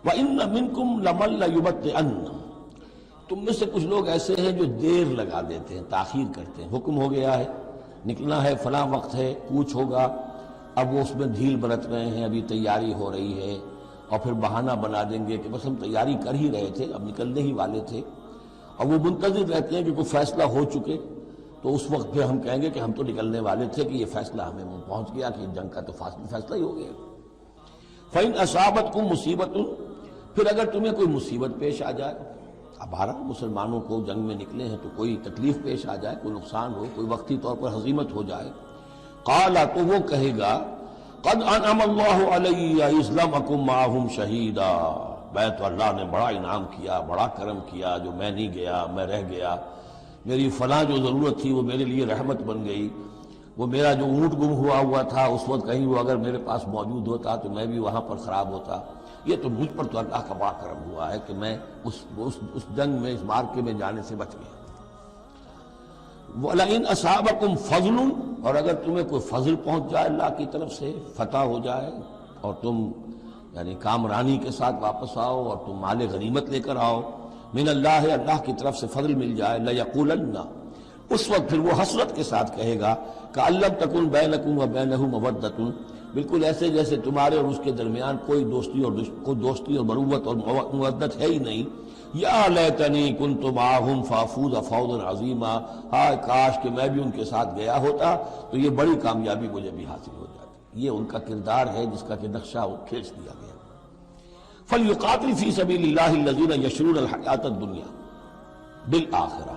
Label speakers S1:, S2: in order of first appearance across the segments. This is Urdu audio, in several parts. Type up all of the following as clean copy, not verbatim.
S1: وَإِنَّ مِنْكُمْ لَمَن لَّيُبَطِّئَنَّ، تم میں سے کچھ لوگ ایسے ہیں جو دیر لگا دیتے ہیں، تاخیر کرتے ہیں۔ حکم ہو گیا ہے، نکلنا ہے، فلاں وقت ہے، کوچ ہوگا، اب وہ اس میں ڈھیل برت رہے ہیں، ابھی تیاری ہو رہی ہے، اور پھر بہانہ بنا دیں گے کہ بس ہم تیاری کر ہی رہے تھے، اب نکلنے ہی والے تھے، اور وہ منتظر رہتے ہیں کہ کوئی فیصلہ ہو چکے، تو اس وقت پھر ہم کہیں گے کہ ہم تو نکلنے والے تھے کہ یہ فیصلہ ہمیں پہنچ گیا کہ جنگ کا تو فیصلہ ہی ہو گیا۔ فَإِنْ أَصَابَتْكُمْ مُصِيبَةٌ، پھر اگر تمہیں کوئی مصیبت پیش آ جائے، اب بہرحال مسلمانوں کو جنگ میں نکلے ہیں تو کوئی تکلیف پیش آ جائے، کوئی نقصان ہو، کوئی وقتی طور پر ہزیمت ہو جائے، قَالَ، تو وہ کہے گا قَدْ أَنْعَمَ اللَّهُ عَلَيَّ إِذْ لَمْ أَكُنْ مَعَهُمْ شَهِيدًا، میں تو اللہ نے بڑا انعام کیا، بڑا کرم کیا، جو میں نہیں گیا، میں رہ گیا، میری فلاں جو ضرورت تھی وہ میرے لیے رحمت بن گئی، وہ میرا جو اونٹ گم ہوا تھا اس وقت کہیں وہ اگر میرے پاس موجود ہوتا تو میں بھی وہاں پر خراب ہوتا، یہ تو مجھ پر تو اللہ کا بڑا کرم ہوا ہے کہ میں اس جنگ میں، اس مارکے میں جانے سے بچ گیا۔ وَلَئِنْ أَصَابَكُمْ فَضْلٌ، اور اگر تمہیں کوئی فضل پہنچ جائے اللہ کی طرف سے، فتح ہو جائے اور تم یعنی کامرانی کے ساتھ واپس آؤ اور تم مال غنیمت لے کر آؤ، من اللہ، اللہ کی طرف سے فضل مل جائے، لَيَقُولَنَّ، اس وقت پھر وہ حسرت کے ساتھ کہے گا کہ لَمْ تَكُنْ بَيْنَكُمْ وَبَيْنَهُ مَوَدَّةٌ، بالکل ایسے جیسے تمہارے اور اس کے درمیان کوئی دوستی اور مروت اور مودت ہے ہی نہیں۔ یا لیتنی کنت معہم فافوز فوزا عظیما، ہائے کاش کہ میں بھی ان کے ساتھ گیا ہوتا تو یہ بڑی کامیابی مجھے بھی حاصل ہو جاتی۔ یہ ان کا کردار ہے جس کا کہ نقشہ وہ کھینچ دیا گیا۔ فَلْيُقَاتِلْ فِي سَبِيلِ اللَّهِ الَّذِينَ يَشْرُونَ الْحَيَاةَ الدُّنْيَا بِالْآخِرَةِ،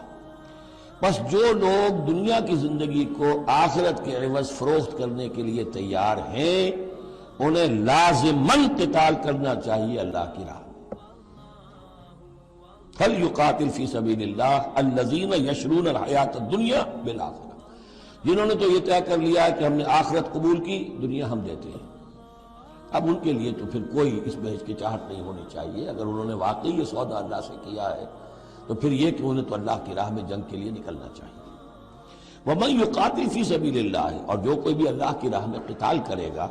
S1: بس جو لوگ دنیا کی زندگی کو آخرت کے عوض فروخت کرنے کے لیے تیار ہیں انہیں لازماً قتال کرنا چاہیے اللہ کی راہ۔ فَلْيُقَاتِلْ فِي سَبِيلِ اللَّهِ الَّذِينَ يَشْرُونَ الْحَيَاةَ الدُّنْيَا بِالْآخِرَةِ، جنہوں نے تو یہ طے کر لیا ہے کہ ہم نے آخرت قبول کی، دنیا ہم دیتے ہیں۔ اب ان کے لیے تو پھر کوئی اس میں ہچکچاہٹ نہیں ہونی چاہیے، اگر انہوں نے واقعی یہ سودا اللہ سے کیا ہے تو پھر یہ کہ انہیں تو اللہ کی راہ میں جنگ کے لیے نکلنا چاہیے۔ وَمَن يُقَاتِلْ فِي سَبِيلِ اللَّهِ، اور جو کوئی بھی اللہ کی راہ میں قتال کرے گا،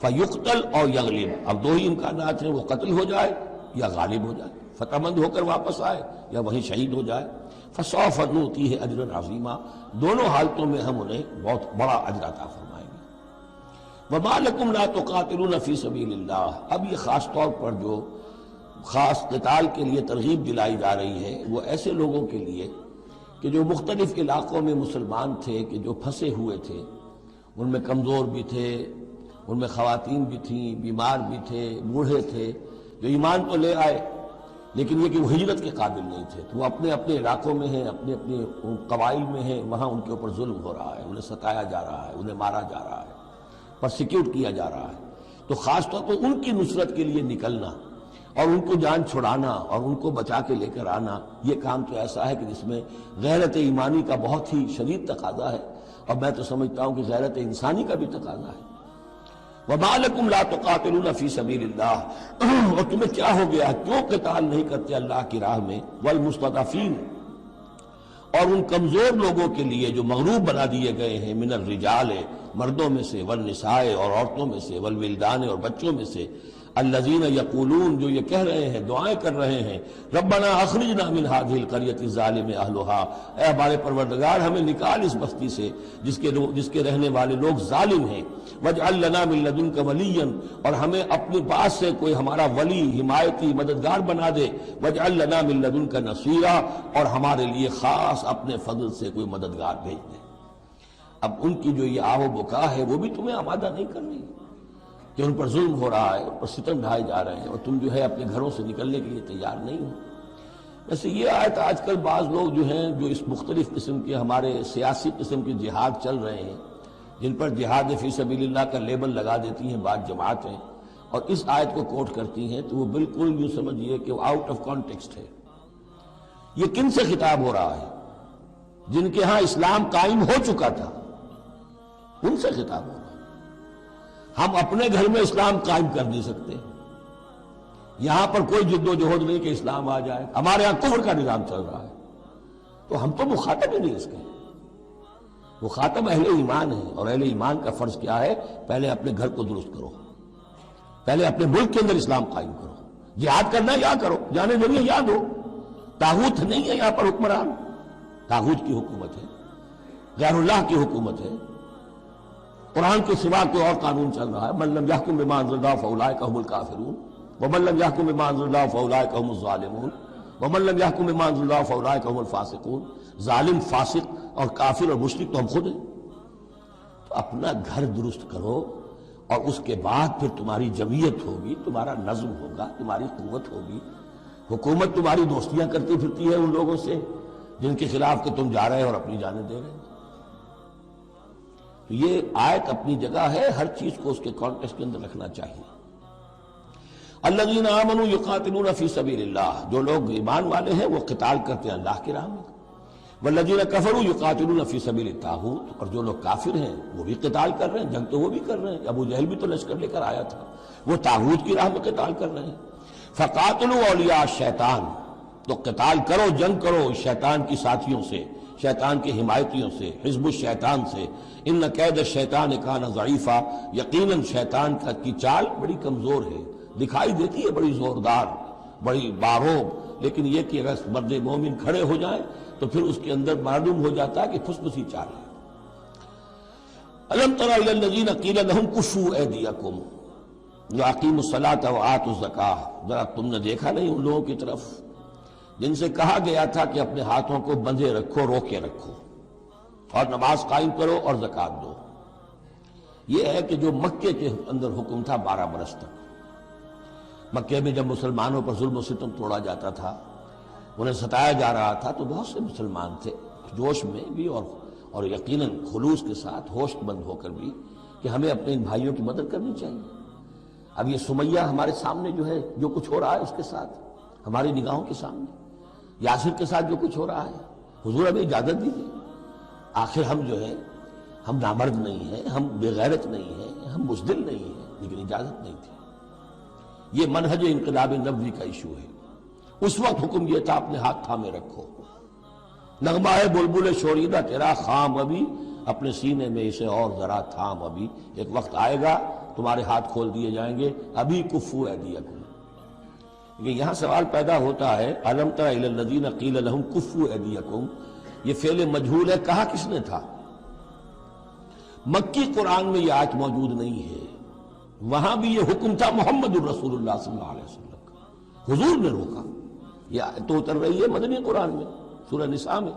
S1: فَيُقْتَلْ أَوْ يَغْلِبْ، اب دو ہی امکانات ہیں، وہ قتل ہو جائے یا غالب ہو جائے، فتح مند ہو کر واپس آئے یا وہیں شہید ہو جائے، فَسَوْفَ نُؤْتِيهِ أَجْرًا عَظِيمًا، دونوں حالتوں میں ہم انہیں بہت بڑا اجر عطا فرمائیں گے۔ وَمَا لَكُمْ لَا تُقَاتِلُونَ فِي سَبِيلِ اللَّهِ، اب یہ خاص طور پر جو خاص قتال کے لیے ترغیب دلائی جا رہی ہے وہ ایسے لوگوں کے لیے کہ جو مختلف علاقوں میں مسلمان تھے، کہ جو پھنسے ہوئے تھے، ان میں کمزور بھی تھے، ان میں خواتین بھی تھیں، بیمار بھی تھے، بوڑھے تھے، جو ایمان تو لے آئے لیکن یہ کہ وہ ہجرت کے قابل نہیں تھے، تو وہ اپنے اپنے علاقوں میں ہیں، اپنے اپنے قبائل میں ہیں، وہاں ان کے اوپر ظلم ہو رہا ہے، انہیں ستایا جا رہا ہے، انہیں مارا جا رہا ہے، پرسیکیوٹ کیا جا رہا ہے، تو خاص طور پر ان کی نصرت کے لیے نکلنا اور ان کو جان چھڑانا اور ان کو بچا کے لے کر آنا، یہ کام تو ایسا ہے کہ جس میں غیرت ایمانی کا بہت ہی شدید تقاضا ہے، اور میں تو سمجھتا ہوں کہ غیرت انسانی کا بھی تقاضا ہے۔ وَمَا لَكُمْ لَا تُقَاتِلُونَ فِي سَبِيلِ اللَّهِ، اور تمہیں کیا ہو گیا، کیوں قتال نہیں کرتے اللہ کی راہ میں، وَالْمُسْتَضْعَفِينَ، اور ان کمزور لوگوں کے لیے جو مغلوب بنا دیے گئے ہیں، من الرجال، مردوں میں سے، والنساء، اور عورتوں میں سے، والولدان، اور بچوں میں سے، الذین یقولون، جو یہ کہہ رہے ہیں، دعائیں کر رہے ہیں، ربنا اخرجنا من هذه القرية الظالم اهلها، اے ہمارے پروردگار ہمیں نکال اس بستی سے جس کے رہنے والے لوگ ظالم ہیں، واجعل لنا من لدنك وليا، اور ہمیں اپنے پاس سے کوئی ہمارا ولی، حمایتی، مددگار بنا دے، واجعل لنا من لدنك نصيرا، اور ہمارے لیے خاص اپنے فضل سے کوئی مددگار بھیج دے۔ اب ان کی جو یہ آہ و بکا ہے وہ بھی تمہیں آمادہ نہیں کر رہی کہ ان پر ظلم ہو رہا ہے، ان پر ستم ڈھائے جا رہے ہیں، اور تم جو ہے اپنے گھروں سے نکلنے کے لیے تیار نہیں ہو۔ ویسے یہ آیت آج کل بعض لوگ جو ہیں جو اس مختلف قسم کے ہمارے سیاسی قسم کے جہاد چل رہے ہیں، جن پر جہاد فی سبیل اللہ کا لیبل لگا دیتی ہیں بعض جماعتیں، اور اس آیت کو کوٹ کرتی ہیں، تو وہ بالکل یوں سمجھیے کہ وہ آؤٹ آف کانٹیکسٹ ہے۔ یہ کن سے خطاب ہو رہا ہے؟ جن کے ہاں اسلام قائم ہو چکا تھا، ان سے خطاب ہو رہا ہے۔ ہم اپنے گھر میں اسلام قائم کر نہیں سکتے، یہاں پر کوئی جد و جہد نہیں کہ اسلام آ جائے، ہمارے یہاں کفر کا نظام چل رہا ہے، تو ہم تو مخاطب ہی نہیں اس کے۔ مخاطب اہل ایمان ہیں، اور اہل ایمان کا فرض کیا ہے؟ پہلے اپنے گھر کو درست کرو، پہلے اپنے ملک کے اندر اسلام قائم کرو، جہاد کرنا یا کرو، جانے دنیا یا دو۔ طاغوت نہیں ہے یہاں پر حکمران، طاغوت کی حکومت ہے، غیر اللہ کی حکومت ہے، قرآن کے سوا کوئی اور قانون چل رہا ہے۔ من لم یحکم بما انزل اللہ فاولئک هم الکافرون ومن لم یحکم بما انزل اللہ فاولئک هم الظالمون ومن لم یحکم بما انزل اللہ فاولئک هم الفاسقون۔ ظالم، فاسق اور کافر اور مشرک تو ہم خود ہیں۔ تو اپنا گھر درست کرو اور اس کے بعد پھر تمہاری جمعیت ہوگی، تمہارا نظم ہوگا، تمہاری قوت ہوگی۔ حکومت تمہاری دوستیاں کرتی پھرتی ہے ان لوگوں سے جن کے خلاف کہ تم جا رہے اور اپنی جانیں دے رہے ہیں۔ تو یہ آیت اپنی جگہ ہے، ہر چیز کو اس کے کانٹیکسٹ کے اندر رکھنا چاہیے۔ الذین آمنوا یقاتلون فی سبیل اللہ، جو لوگ ایمان والے ہیں وہ قتال کرتے ہیں اللہ کی راہ میں۔ والذین کفروا یقاتلون فی سبیل الطاغوت، اور جو لوگ کافر ہیں وہ بھی قتال کر رہے ہیں، جنگ تو وہ بھی کر رہے ہیں۔ ابو جہل بھی تو لشکر لے کر آیا تھا، وہ طاغوت کی راہ میں قتال کر رہے ہیں۔ فقاتلوا اولیاء الشیطان، تو قتال کرو، جنگ کرو شیطان کی ساتھیوں سے، شیطان کے حمایتیوں سے، حزب الشیطان سے۔ ان کید الشیطان کان ضعیفا، یقیناً شیطان کی چال بڑی کمزور ہے، دکھائی دیتی ہے بڑی زوردار، بڑی باروب، لیکن یہ کہ اگر مرد مومن کھڑے ہو جائیں تو پھر اس کے اندر معلوم ہو جاتا ہے کہ پھسپسی چال ہے۔ الم تر الی الذین قیل لهم کفوا ایدیکم واقیموا الصلاۃ وآتوا الزکاۃ، ذرا تم نے دیکھا نہیں ان لوگوں کی طرف جن سے کہا گیا تھا کہ اپنے ہاتھوں کو بندھے رکھو، روکے رکھو، اور نماز قائم کرو اور زکوٰۃ دو۔ یہ ہے کہ جو مکے کے اندر حکم تھا 12 برس تک، مکے میں جب مسلمانوں پر ظلم و ستم توڑا جاتا تھا، انہیں ستایا جا رہا تھا، تو بہت سے مسلمان تھے جوش میں بھی اور یقیناً خلوص کے ساتھ ہوش مند ہو کر بھی کہ ہمیں اپنے ان بھائیوں کی مدد کرنی چاہیے۔ اب یہ سمیہ ہمارے سامنے جو ہے، جو کچھ ہو رہا ہے اس کے ساتھ ہماری نگاہوں کے سامنے، یاسر کے ساتھ جو کچھ ہو رہا ہے، حضور ہمیں اجازت دیجیے۔ آخر ہم جو ہے، ہم نامرد نہیں ہیں، ہم بے غیرت نہیں ہیں، ہم بزدل نہیں ہیں، لیکن اجازت نہیں تھی۔ یہ منہج انقلاب نبوی کا ایشو ہے۔ اس وقت حکم یہ تھا اپنے ہاتھ تھامے رکھو، نغمہ ہے بلبل شوریدہ تیرا خام ابھی، اپنے سینے میں اسے اور ذرا تھام ابھی، ایک وقت آئے گا تمہارے ہاتھ کھول دیے جائیں گے، ابھی کفوا ایدیکم۔ لیکن یہاں سوال پیدا ہوتا ہے، الم تر الی الذین قیل لهم کفوا ایدیکم، یہ فعل مجہول ہے، کہا کس نے تھا؟ مکی قرآن میں یہ آیت موجود نہیں ہے، وہاں بھی یہ حکم تھا محمد الرسول اللہ صلی اللہ علیہ وسلم کا، حضور نے روکا۔ یہ آیت تو اتر رہی ہے مدنی قرآن میں، سورہ نساء میں،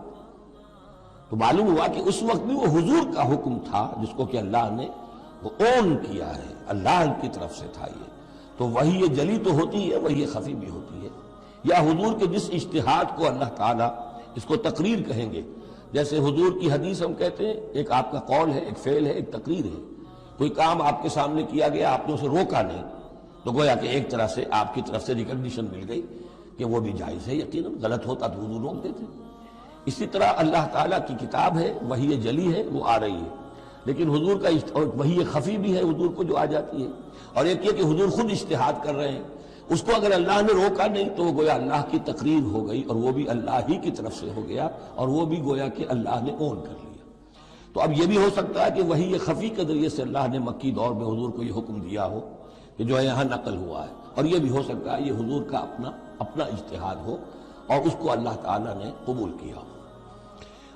S1: تو معلوم ہوا کہ اس وقت بھی وہ حضور کا حکم تھا جس کو کہ اللہ نے وہ اون کیا ہے، اللہ کی طرف سے تھا یہ۔ تو وہی جلی تو ہوتی ہے، وہی خفی بھی ہوتی ہے، یا حضور کے جس اجتہاد کو اللہ تعالیٰ، اس کو تقریر کہیں گے، جیسے حضور کی حدیث ہم کہتے ہیں، ایک آپ کا قول ہے، ایک فعل ہے، ایک تقریر ہے۔ کوئی کام آپ کے سامنے کیا گیا، آپ نے اسے روکا نہیں، تو گویا کہ ایک طرح سے آپ کی طرف سے ریکگنیشن مل گئی کہ وہ بھی جائز ہے، یقیناً غلط ہوتا تو حضور روک دیتے۔ اسی طرح اللہ تعالیٰ کی کتاب ہے، وحی جلی ہے، وہ آ رہی ہے، لیکن حضور کا وحی خفی بھی ہے حضور کو جو آ جاتی ہے، اور ایک یہ کہ حضور خود اجتہاد کر رہے ہیں، اس کو اگر اللہ نے روکا نہیں تو وہ گویا اللہ کی تقریر ہو گئی، اور وہ بھی اللہ ہی کی طرف سے ہو گیا، اور وہ بھی گویا کہ اللہ نے اون کر لیا۔ تو اب یہ بھی ہو سکتا ہے کہ وحی خفی کے ذریعے سے اللہ نے مکی دور میں حضور کو یہ حکم دیا ہو کہ جو ہے یہاں نقل ہوا ہے، اور یہ بھی ہو سکتا ہے یہ حضور کا اپنا اجتہاد ہو اور اس کو اللہ تعالیٰ نے قبول کیا ہو۔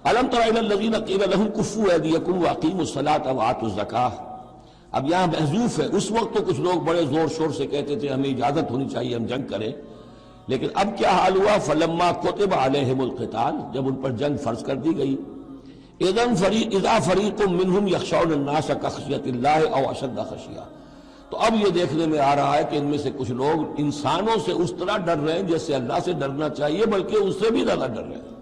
S1: الم تر الی الذین قیل لهم کفوا ایدیکم واقیموا الصلاۃ وآتوا الزکاۃ، اب یہاں محذوف ہے۔ اس وقت تو کچھ لوگ بڑے زور شور سے کہتے تھے ہمیں اجازت ہونی چاہیے، ہم جنگ کریں، لیکن اب کیا حال ہوا؟ فلما کتب علیہم القتال، جب ان پر جنگ فرض کر دی گئی، اذا فریق منہم یخشون الناس کخشیۃ اللہ او اشد خشیہ، تو اب یہ دیکھنے میں آ رہا ہے کہ ان میں سے کچھ لوگ انسانوں سے اس طرح ڈر رہے ہیں جیسے اللہ سے ڈرنا چاہیے، بلکہ اس سے بھی زیادہ ڈر رہے ہیں۔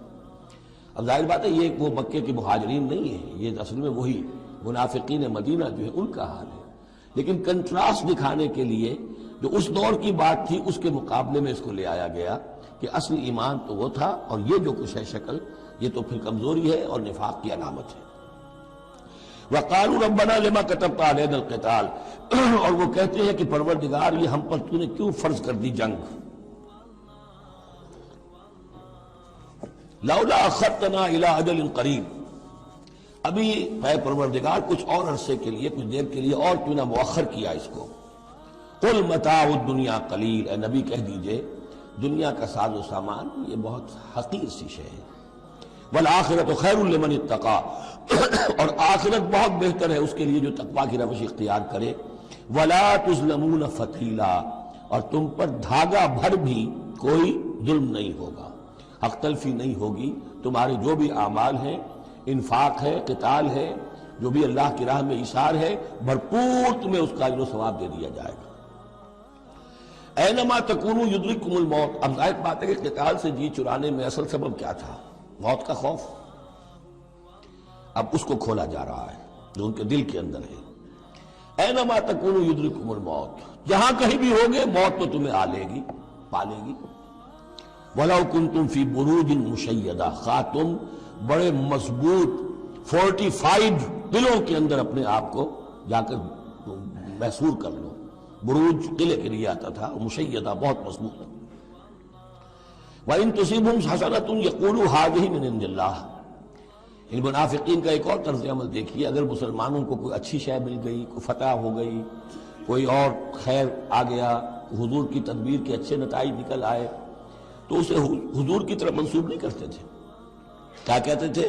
S1: اب ظاہر بات ہے یہ وہ مکے کے مہاجرین نہیں ہیں، یہ اصل میں وہی منافقین مدینہ جو ہے ان کا حال ہے، لیکن کنٹراسٹ دکھانے کے لیے جو اس دور کی بات تھی اس کے مقابلے میں اس کو لے آیا گیا کہ اصل ایمان تو وہ تھا، اور یہ جو کچھ ہے شکل، یہ تو پھر کمزوری ہے اور نفاق کی علامت ہے۔ وَقَالُوا رَبَّنَا لِمَا كَتَبْتَ عَلَيْنَا الْقِتَالَ، اور وہ کہتے ہیں کہ پروردگار یہ ہم پر تو نے کیوں فرض کر دی جنگ؟ لولا اخرتنا الى اجل قریب، ابھی اے پروردگار کچھ اور عرصے کے لیے، کچھ دیر کے لیے اور کیوں نہ مؤخر کیا اس کو، قل متاع الدنیا قلیل، اے نبی کہہ دیجئے دنیا کا ساز و سامان یہ بہت حقیر سی شے ہے، والآخرۃ خیر لمن اتقی، اور آخرت بہت بہتر ہے اس کے لیے جو تقویٰ کی روش اختیار کرے، ولا تظلمون فتیلا، اور تم پر دھاگا بھر بھی کوئی ظلم نہیں ہوگا، حق تلفی نہیں ہوگی، تمہارے جو بھی اعمال ہیں، انفاق ہے، قتال ہے، جو بھی اللہ کی راہ میں ایثار ہے، بھرپور تمہیں اس کا اجر و ثواب دے دیا جائے گا۔ اینما تکونوا یدرککم الموت، اب ظاہر بات ہے کہ قتال سے جی چرانے میں اصل سبب کیا تھا؟ موت کا خوف۔ اب اس کو کھولا جا رہا ہے جو ان کے دل کے اندر ہے۔ اینما تکونوا یدرککم الموت، جہاں کہیں بھی ہوگے موت تو تمہیں آ لے گی، پا لے گی۔ وَلَوْ كُنْتُمْ فِي بُرُوجٍ مُشَيَّدَةٍ، خواہ تم بڑے مضبوط فورٹیفائڈ قلعوں کے اندر اپنے آپ کو جا کر محصور کر لو۔ بروج قلعے کے لیے آتا تھا، مشیدہ بہت مضبوط۔ وَإِن تُصِبْهُمْ حَسَنَةٌ يَقُولُوا هَٰذِهِ مِنْ عِندِ اللَّهِ، ان منافقین کا ایک اور طرز عمل دیکھیے، اگر مسلمانوں کو کوئی اچھی شے مل گئی، کوئی فتح ہو گئی، کوئی اور خیر آ گیا، حضور کی تدبیر کے اچھے نتائج نکل آئے، تو اسے حضور کی طرف منسوب نہیں کرتے تھے۔ کیا کہتے تھے؟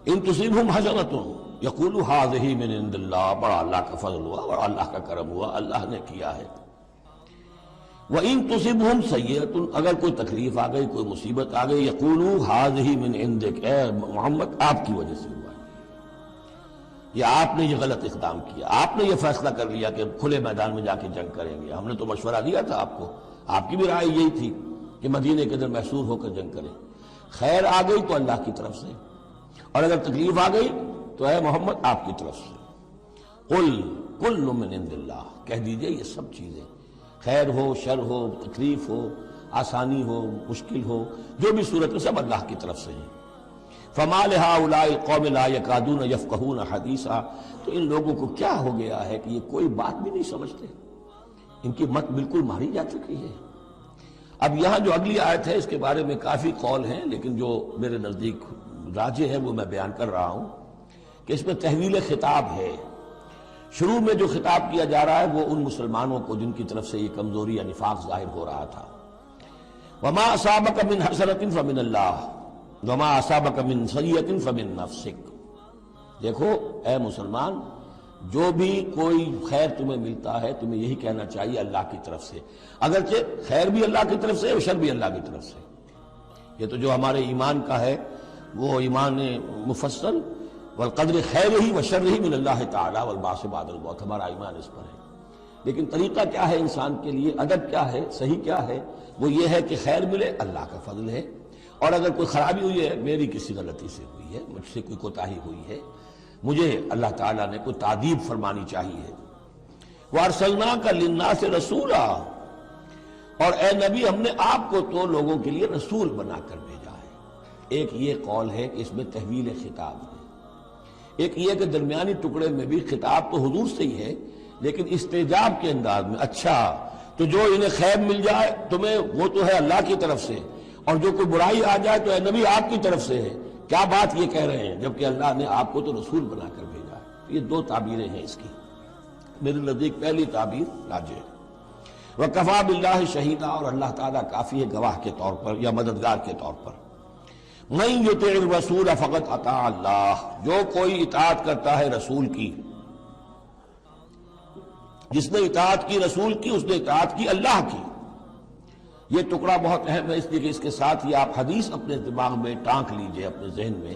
S1: ان تصیبہم حسنۃ یقولوا ھذہ من عند اللہ، بڑا اللہ کا فضل ہوا، بڑا اللہ کا کرم ہوا، اللہ نے کیا ہے۔ وَإِن تُصِبْهُمْ سَيِّئَةٌ، اگر کوئی تکلیف آ گئی، کوئی مصیبت آ گئی، یقولوا ھذہ من عندک، اے محمد آپ کی وجہ سے ہوا ہے، یہ آپ نے یہ غلط اقدام کیا، آپ نے یہ فیصلہ کر لیا کہ کھلے میدان میں جا کے جنگ کریں گے، ہم نے تو مشورہ دیا تھا آپ کو، آپ کی بھی رائے یہی تھی کہ مدینے کے اندر محصور ہو کر جنگ کریں۔ خیر آ گئی تو اللہ کی طرف سے، اور اگر تکلیف آ گئی تو اے محمد آپ کی طرف سے۔ قل کل من عند اللہ، کہہ دیجئے یہ سب چیزیں، خیر ہو، شر ہو، تکلیف ہو، آسانی ہو، مشکل ہو، جو بھی صورت میں سب اللہ کی طرف سے ہیں۔ فما لہؤلاء القوم لا یکادون یفقہون حدیثا، تو ان لوگوں کو کیا ہو گیا ہے کہ یہ کوئی بات بھی نہیں سمجھتے، ان کی مت بالکل ماری جا چکی ہے۔ اب یہاں جو اگلی آیت ہے اس کے بارے میں کافی قول ہیں، لیکن جو میرے نزدیک راجح ہے وہ میں بیان کر رہا ہوں کہ اس میں تحویل خطاب ہے۔ شروع میں جو خطاب کیا جا رہا ہے وہ ان مسلمانوں کو جن کی طرف سے یہ کمزوری یا نفاق ظاہر ہو رہا تھا۔ وما اصابک من حسنۃ فمن اللہ وما اصابک من سیئۃ فمن نفسک، دیکھو اے مسلمان، جو بھی کوئی خیر تمہیں ملتا ہے تمہیں یہی کہنا چاہیے اللہ کی طرف سے، اگرچہ خیر بھی اللہ کی طرف سے اور شر بھی اللہ کی طرف سے۔ یہ تو جو ہمارے ایمان کا ہے وہ ایمان مفصل، والقدر خیرہ وشرہ من اللہ تعالی والبعث بعد الموت، ہمارا ایمان اس پر ہے۔ لیکن طریقہ کیا ہے انسان کے لیے، ادب کیا ہے، صحیح کیا ہے؟ وہ یہ ہے کہ خیر ملے اللہ کا فضل ہے، اور اگر کوئی خرابی ہوئی ہے میری کسی غلطی سے ہوئی ہے، مجھ سے کوئی کوتاہی ہوئی ہے، مجھے اللہ تعالیٰ نے کوئی تعدیب فرمانی چاہیے۔ وَأَرْسَلْنَاكَ لِلنَّاسِ رَسُولًا، اور اے نبی ہم نے آپ کو تو لوگوں کے لیے رسول بنا کر بھیجا ہے۔ ایک یہ قول ہے کہ اس میں تحویل خطاب ہے، ایک یہ کہ درمیانی ٹکڑے میں بھی خطاب تو حضور سے ہی ہے لیکن استجاب کے انداز میں، اچھا تو جو انہیں خیر مل جائے تمہیں وہ تو ہے اللہ کی طرف سے، اور جو کوئی برائی آ جائے تو اے نبی آپ کی طرف سے ہے۔ کیا بات یہ کہہ رہے ہیں جبکہ اللہ نے آپ کو تو رسول بنا کر بھیجا ہے؟ یہ دو تعبیریں ہیں اس کی، میرے نزدیک پہلی تعبیر راجح ہے۔ وَكَفَىٰ بِاللَّهِ شَهِيدًا، اور اللہ تعالیٰ کافی ہے گواہ کے طور پر یا مددگار کے طور پر۔ مَن يُطِعِ الرَّسُولَ فَقَدْ أَطَاعَ اللَّهَ، جو کوئی اطاعت کرتا ہے رسول کی، جس نے اطاعت کی رسول کی اس نے اطاعت کی اللہ کی۔ یہ ٹکڑا بہت اہم ہے، اس لیے کہ اس کے ساتھ ہی آپ حدیث اپنے دماغ میں ٹانک لیجئے، اپنے ذہن میں،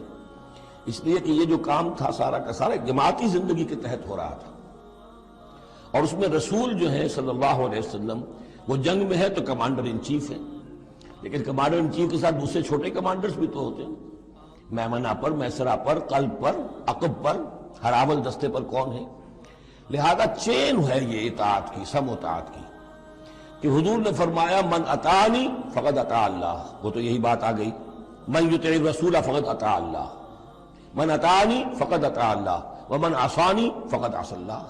S1: اس لیے کہ یہ جو کام تھا سارا کا سارا جماعتی زندگی کے تحت ہو رہا تھا، اور اس میں رسول جو ہے صلی اللہ علیہ وسلم وہ جنگ میں ہے تو کمانڈر ان چیف ہے، لیکن کمانڈر ان چیف کے ساتھ دوسرے چھوٹے کمانڈرز بھی تو ہوتے ہیں، میمنہ پر، میسرہ پر، قلب پر، عقب پر، ہراول دستے پر کون ہے؟ لہذا چین ہے یہ اطاعت کی، سم اطاعت کی، کہ حضور نے فرمایا من اطاعنی فقد اطاع اللہ، وہ تو یہی بات آ گئی، من یطع الرسول فقد اطاع اللہ، من اطاعنی فقد اطاع اللہ ومن عصانی فقد عصى اللہ،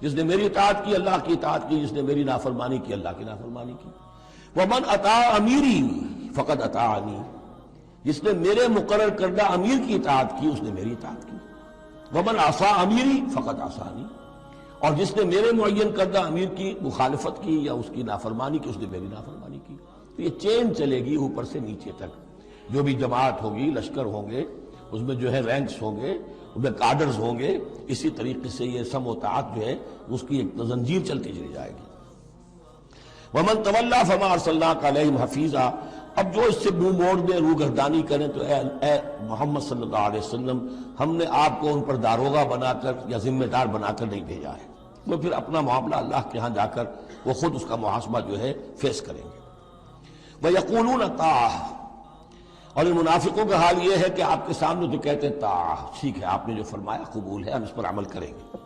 S1: جس نے میری اطاعت کی اللہ کی اطاعت کی، جس نے میری نافرمانی کی اللہ کی نافرمانی کی۔ ومن اطاع امیری فقد اطاعنی، جس نے میرے مقرر کردہ امیر کی اطاعت کی اس نے میری اطاعت کی۔ ومن عصى امیری فقد عصانی، اور جس نے میرے معین کردہ امیر کی مخالفت کی یا اس کی نافرمانی کی، اس نے میری نافرمانی کی۔ تو یہ چین چلے گی اوپر سے نیچے تک، جو بھی جماعت ہوگی، لشکر ہوں گے، اس میں جو ہے رینکس ہوں گے، اس میں کارڈرز ہوں گے، اسی طریقے سے یہ سم و طاعت جو ہے اس کی ایک زنجیر چلتی چلی جائے گی۔ وَمَن تَوَلَّىٰ فَمَا أَرْسَلْنَاكَ عَلَيْهِمْ حَفِيظًا، اب جو اس سے منہ موڑ دیں، روگردانی کریں، تو اے محمد صلی اللہ علیہ وسلم، ہم نے آپ کو ان پر داروغہ بنا کر یا ذمہ دار بنا کر نہیں بھیجا ہے۔ وہ پھر اپنا معاملہ اللہ کے ہاں جا کر وہ خود اس کا محاسبہ جو ہے فیس کریں گے۔ وَيَقُولُونَ طَاعَةٌ، اور ان منافقوں کا حال یہ ہے کہ آپ کے سامنے تو کہتے ہیں طاعہ، ٹھیک ہے آپ نے جو فرمایا قبول ہے، ہم اس پر عمل کریں گے۔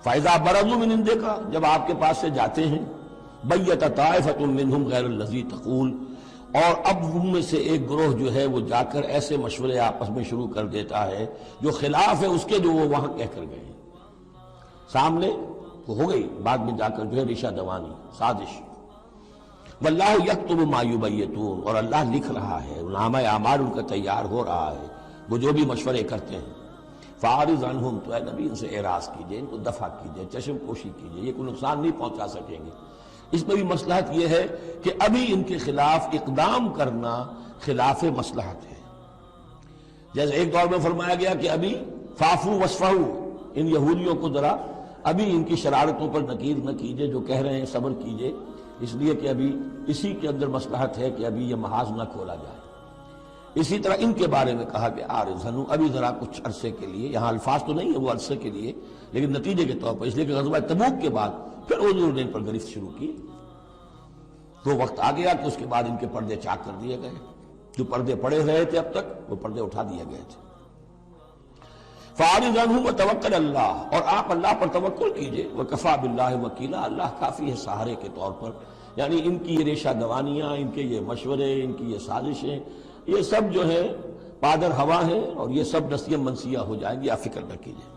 S1: فَإِذَا بَرَزُوا مِنْ عِنْدِكَ، جب آپ کے پاس سے جاتے ہیں، بَيَّتَ طَائِفَةٌ مِّنْهُمْ غَيْرَ الَّذِي تَقُولُ، اور اب ان میں سے ایک گروہ جو ہے وہ جا کر ایسے مشورے آپس میں شروع کر دیتا ہے جو خلاف ہے اس کے جو وہ وہاں کہہ کر گئے ہیں۔ سامنے وہ ہو گئی، بعد میں جا کر جو ہے ریشہ دوانی، سازش۔ واللہ یکتب ما یبیتون، اور اللہ لکھ رہا ہے، نامہ اعمال ان کا تیار ہو رہا ہے، وہ جو بھی مشورے کرتے ہیں۔ فاعرض عنہم، تو اے نبی ان سے اعراض کیجئے، ان کو دفع کیجئے، چشم پوشی کیجئے، یہ کوئی نقصان نہیں پہنچا سکیں گے۔ اس میں بھی مصلحت یہ ہے کہ ابھی ان کے خلاف اقدام کرنا خلاف مصلحت ہے۔ جیسے ایک دور میں فرمایا گیا کہ ابھی فاعفوا واصفحوا، ان یہودیوں کو ذرا ابھی ان کی شرارتوں پر نکیر نہ کیجئے، جو کہہ رہے ہیں صبر کیجئے، اس لیے کہ ابھی اسی کے اندر مصلحت ہے کہ ابھی یہ محاذ نہ کھولا جائے۔ اسی طرح ان کے بارے میں کہا کہ آرزنو، ابھی ذرا کچھ عرصے کے لیے، یہاں الفاظ تو نہیں ہے وہ عرصے کے لیے، لیکن نتیجے کے طور پر، اس لیے کہ غزوہ تبوک کے بعد پھر حضور نے ان پر گرفت شروع کی، تو وقت آ گیا کہ اس کے بعد ان کے پردے چاک کر دیے گئے، جو پردے پڑے رہے تھے اب تک وہ پردے اٹھا دیے گئے تھے۔ فَأَعْرِضْ عَنْهُمْ وَتَوَكَّلْ عَلَى اللَّهِ، اور آپ اللہ پر توکل کیجئے، وَكَفَىٰ بِاللَّهِ وَكِيلًا، اللہ کافی ہے سہارے کے طور پر۔ یعنی ان کی یہ ریشہ دوانیاں، ان کے یہ مشورے، ان کی یہ سازشیں، یہ سب جو ہے پادر ہوا ہیں، اور یہ سب نسیہ منسیہ ہو جائیں گی، آپ فکر نہ کیجئے۔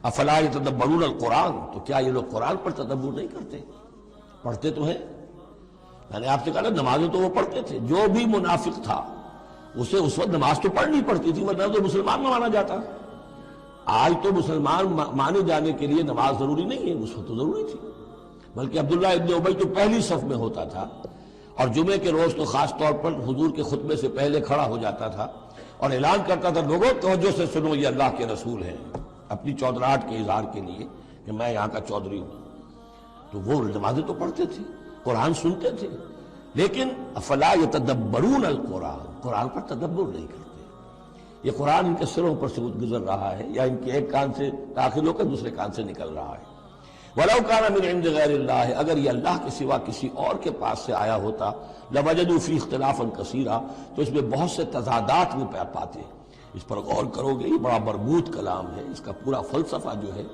S1: افلا یتدبرون القرآن، تو کیا یہ لوگ قرآن پر تدبر نہیں کرتے؟ پڑھتے تو ہیں، میں نے آپ سے کہا نا نمازیں تو وہ پڑھتے تھے، جو بھی منافق تھا اسے اس وقت نماز تو پڑھنی پڑتی تھی، ورنہ تو مسلمان نہ مانا جاتا۔ آج تو مسلمان مانے جانے کے لیے نماز ضروری نہیں ہے، اس وقت تو ضروری تھی، بلکہ عبداللہ ابن ابی تو پہلی صف میں ہوتا تھا، اور جمعے کے روز تو خاص طور پر حضور کے خطبے سے پہلے کھڑا ہو جاتا تھا اور اعلان کرتا تھا، لوگوں توجہ سے سنو، یہ اللہ کے رسول ہیں، اپنی چودراہٹ کے اظہار کے لیے کہ میں یہاں کا چودھری ہوں۔ تو وہ نمازیں تو پڑھتے تھے، قرآن سنتے تھے، لیکن افلا یتدبرون القرآن، قرآن پر تدبر نہیں کرتے۔ یہ قرآن ان کے سروں پر سے گزر رہا ہے، یا ان کے ایک کان سے داخل ہو کر دوسرے کان سے نکل رہا ہے۔ وَلَوْ كَانَ مِنْ عِنْدِ غَيْرِ اللَّهِ، اگر یہ اللہ کے سوا کسی اور کے پاس سے آیا ہوتا، لَوَجَدُوا فِيهِ اخْتِلَافًا كَثِيرًا، تو اس میں بہت سے تضادات وہ پاتے۔ اس پر غور کرو گے، یہ بڑا مربوط کلام ہے، اس کا پورا فلسفہ جو ہے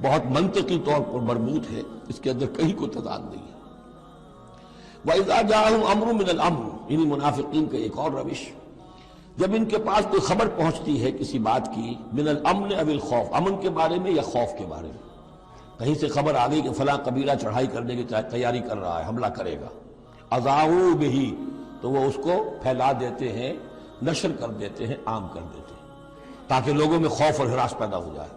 S1: بہت منطقی طور پر مربوط ہے، اس کے اندر کہیں کوئی تضاد نہیں ہے۔ وَإِذَا جَاءَهُمْ أَمْرٌ مِّنَ الْأَمْرِ، انہی منافقین کا ایک اور روش، جب ان کے پاس کوئی خبر پہنچتی ہے کسی بات کی، من الامن او الخوف، امن کے بارے میں یا خوف کے بارے میں، کہیں سے خبر آ گئی کہ فلاں قبیلہ چڑھائی کرنے کی تیاری کر رہا ہے، حملہ کرے گا، اذاعوا بہ، تو وہ اس کو پھیلا دیتے ہیں، نشر کر دیتے ہیں، عام کر دیتے ہیں، تاکہ لوگوں میں خوف اور ہراس پیدا ہو جائے۔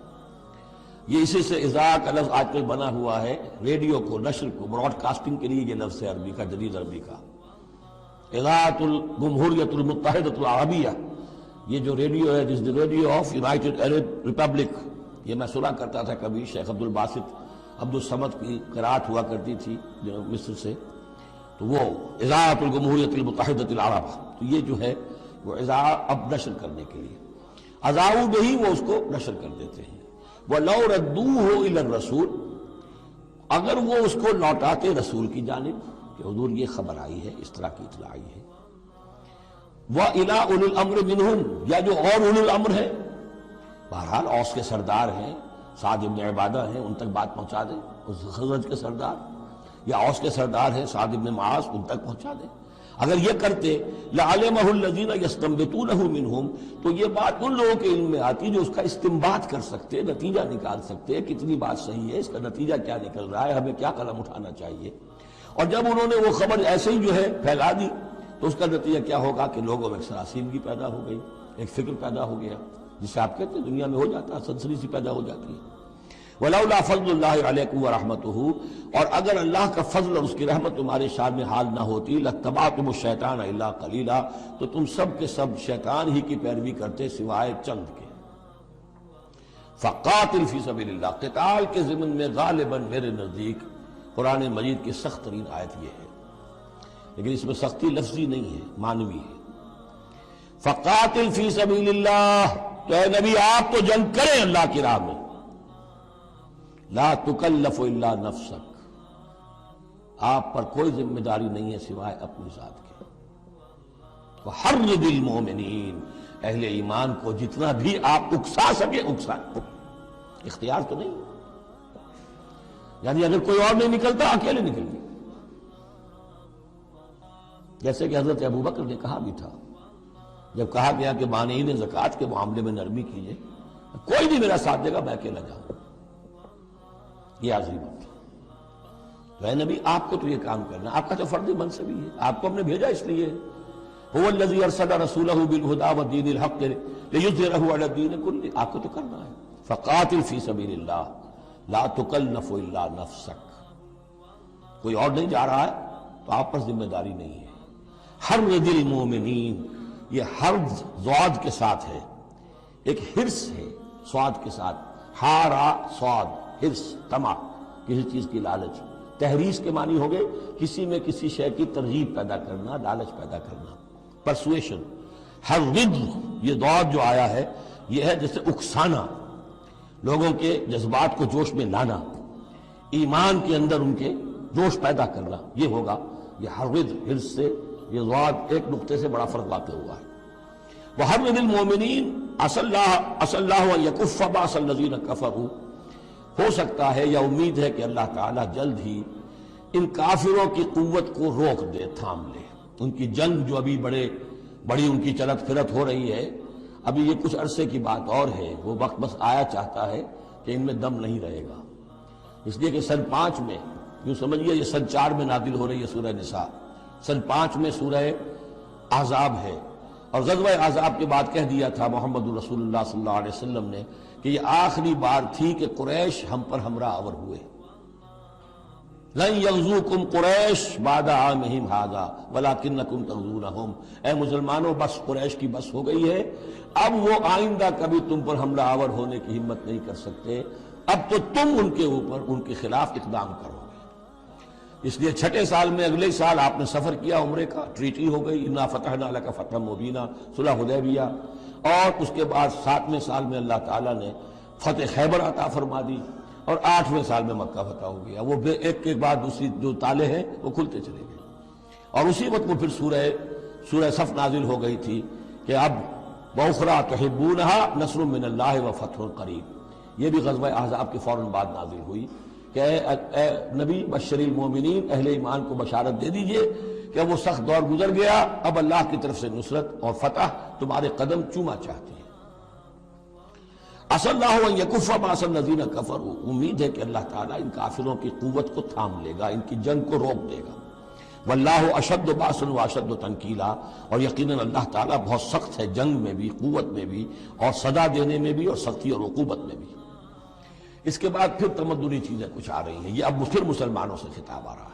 S1: یہ اسی سے اذاع کا لفظ آج کل بنا ہوا ہے، ریڈیو کو، نشر کو، براڈ کاسٹنگ کے لیے یہ لفظ ہے عربی کا، جدید عربی کا، اذاعۃ الجمہوریۃ المتحدۃ العربیہ، یہ جو ریڈیو ہے، جس radio of United Arab republic, یہ میں سنا کرتا تھا کبھی، شیخ عبد الباسط عبد الصمد کی قرات ہوا کرتی تھی مصر سے، تو وہ اذاعۃ الجمہوریۃ المتحدۃ العرب، تو یہ جو ہے وہ اذاع اب نشر کرنے کے لیے، اذاعوا بہ، وہ اس کو نشر کر دیتے ہیں۔ وَلَوْ رَدُّوهُ إِلَى الرَّسُولِ، اگر وہ اس کو لوٹاتے رسول کی جانب کہ حضور یہ خبر آئی ہے، اس طرح کی اطلاع آئی ہے، وَإِلَىٰ أُولِي الْأَمْرِ مِنْهُمْ، یا جو اور اولو الامر ہیں، بہرحال اوس کے سردار ہیں، سعد بن عبادہ ہیں، ان تک بات پہنچا دیں، اس خزرج کے سردار، یا اوس کے سردار ہیں سعد بن معاذ، ان تک پہنچا دیں۔ اگر یہ کرتے لَعَلِمَهُ الَّذِينَ يَسْتَنبِطُونَهُ مِنْهُمْ، تو یہ بات ان لوگوں کے علم میں آتی جو اس کا استنباط کر سکتے، نتیجہ نکال سکتے، کتنی بات صحیح ہے، اس کا نتیجہ کیا نکل رہا ہے، ہمیں کیا قدم اٹھانا چاہیے۔ اور جب انہوں نے وہ خبر ایسے ہی جو ہے پھیلا دی، تو اس کا نتیجہ کیا ہوگا کہ لوگوں میں ایک سراسیمگی پیدا ہو گئی، ایک فکر پیدا ہو گیا، جسے آپ کہتے ہیں دنیا میں ہو جاتا ہے، سنسنی سی پیدا ہو جاتی ہے۔ ولولا فضل اللہ علیکم ورحمتہ، اور اگر اللہ کا فضل اور اس کی رحمت تمہارے شان میں حال نہ ہوتی لاتبعتم الشیطان الا قلیلا، تو تم سب کے سب شیطان ہی کی پیروی کرتے سوائے چند کے۔ فقاتل فی سبیل اللہ، قتال کے ضمن میں غالباً میرے نزدیک قرآن مجید کی سخت ترین آیت یہ ہے، لیکن اس میں سختی لفظی نہیں ہے، معنوی ہے۔ فقاتل فی سبیل اللہ، تو اے نبی آپ تو جنگ کریں اللہ کی راہ میں، لا تکلف الا نفسک، آپ پر کوئی ذمہ داری نہیں ہے سوائے اپنی ذات کے۔ وحرض المؤمنین، اہل ایمان کو جتنا بھی آپ اکسا سکے اکسا، اختیار تو نہیں، یعنی اگر کوئی اور نہیں نکلتا اکیلے نکلیے، جیسے کہ حضرت ابوبکر نے کہا بھی تھا جب کہا گیا کہ مانعین زکوٰۃ کے معاملے میں نرمی کیجیے، کوئی نہیں میرا ساتھ دے گا میں اکیلا جاؤں، یہ عظیم بات۔ تو اے نبی آپ کو تو یہ کام کرنا، آپ کا تو فرض منصب ہی ہے، آپ کو ہم نے بھیجا اس لیے، هو الذی ارسل رسولہ بالہدی ودین الحق لیظہرہ علی الدین کلہ، آپ کو تو کرنا ہے۔ فقاتل فی سبیل اللہ لا تکلف الا نفسک، کوئی اور نہیں جا رہا ہے تو آپ پر ذمہ داری نہیں ہے۔ حرض المؤمنین، یہ حرض ضاد کے ساتھ ہے، ایک حرص ہے صاد کے ساتھ، حارا صاد، حرص طمع، کسی چیز کی لالچ۔ تحریص کے معنی ہو گئے کسی میں کسی شے کی ترغیب پیدا کرنا، لالچ پیدا کرنا، پرسویشن۔ حرض، یہ ضاد جو آیا ہے یہ ہے جیسے اکسانا، لوگوں کے جذبات کو جوش میں لانا، ایمان کے اندر ان کے جوش پیدا کرنا، یہ ہوگا یہ حرض، حرص سے یہ ضاد ایک نقطے سے بڑا فرق واقع ہوا ہے۔ وحرض المؤمنین عسى اللہ ان یکف باس الذین کفروا، ہو سکتا ہے یا امید ہے کہ اللہ تعالیٰ جلد ہی ان کافروں کی قوت کو روک دے، تھام لے، ان کی جنگ جو ابھی بڑی ان کی چلت پھرت ہو رہی ہے، ابھی یہ کچھ عرصے کی بات اور ہے، وہ وقت بس آیا چاہتا ہے کہ ان میں دم نہیں رہے گا، اس لیے کہ سن 5 میں، یوں سمجھیے یہ سن 4 میں نازل ہو رہی ہے سورہ نساء، سن 5 میں سورہ احزاب ہے، اور غزوہ احزاب کے بعد کہہ دیا تھا محمد رسول اللہ صلی اللہ علیہ وسلم نے کہ یہ آخری بار تھی کہ قریش ہم پر ہمراہ آور ہوئے۔ لن یغزوکم قریش بعد عامہم ھذا ولکنکم تغزونہم، اے مسلمانوں بس قریش کی بس ہو گئی ہے، اب وہ آئندہ کبھی تم پر حملہ آور ہونے کی ہمت نہیں کر سکتے، اب تو تم ان کے اوپر ان کے خلاف اقدام کرو گے۔ اس لیے 6 سال میں اگلے سال آپ نے سفر کیا عمرے کا، ٹریٹی ہو گئی، انا فتحنا لک فتحا مبینا، صلح حدیبیہ، اور اس کے بعد 7ویں سال میں اللہ تعالیٰ نے فتح خیبر عطا فرما دی، اور 8ویں سال میں مکہ فتح ہو گیا، وہ ایک کے بعد دوسری جو تالے ہیں وہ کھلتے چلے گئے، اور اسی وقت وہ پھر سورہ صف نازل ہو گئی تھی کہ اب وَأُخْرَىٰ تُحِبُّونَهَا نَصْرٌ مِّنَ اللَّهِ وَفَتْحٌ قَرِیب، یہ بھی غزوہ احزاب کے فوراً بعد نازل ہوئی کہ اے نبی بشر المومنین، اہل ایمان کو بشارت دے دیجئے کہ وہ سخت دور گزر گیا، اب اللہ کی طرف سے نصرت اور فتح تمہارے قدم چوما چاہتی ہے۔ عسى اللہ ان یکف باس الذین کفروا، امید ہے کہ اللہ تعالیٰ ان کافروں کی قوت کو تھام لے گا، ان کی جنگ کو روک دے گا۔ واللہ اشد باسا واشد تنکیلا، اور یقیناً اللہ تعالیٰ بہت سخت ہے جنگ میں بھی، قوت میں بھی، اور سزا دینے میں بھی، اور سختی اور عقوبت میں بھی۔ اس کے بعد پھر تمدنی چیزیں کچھ آ رہی ہیں، یہ اب پھر مسلمانوں سے خطاب آ رہا ہے۔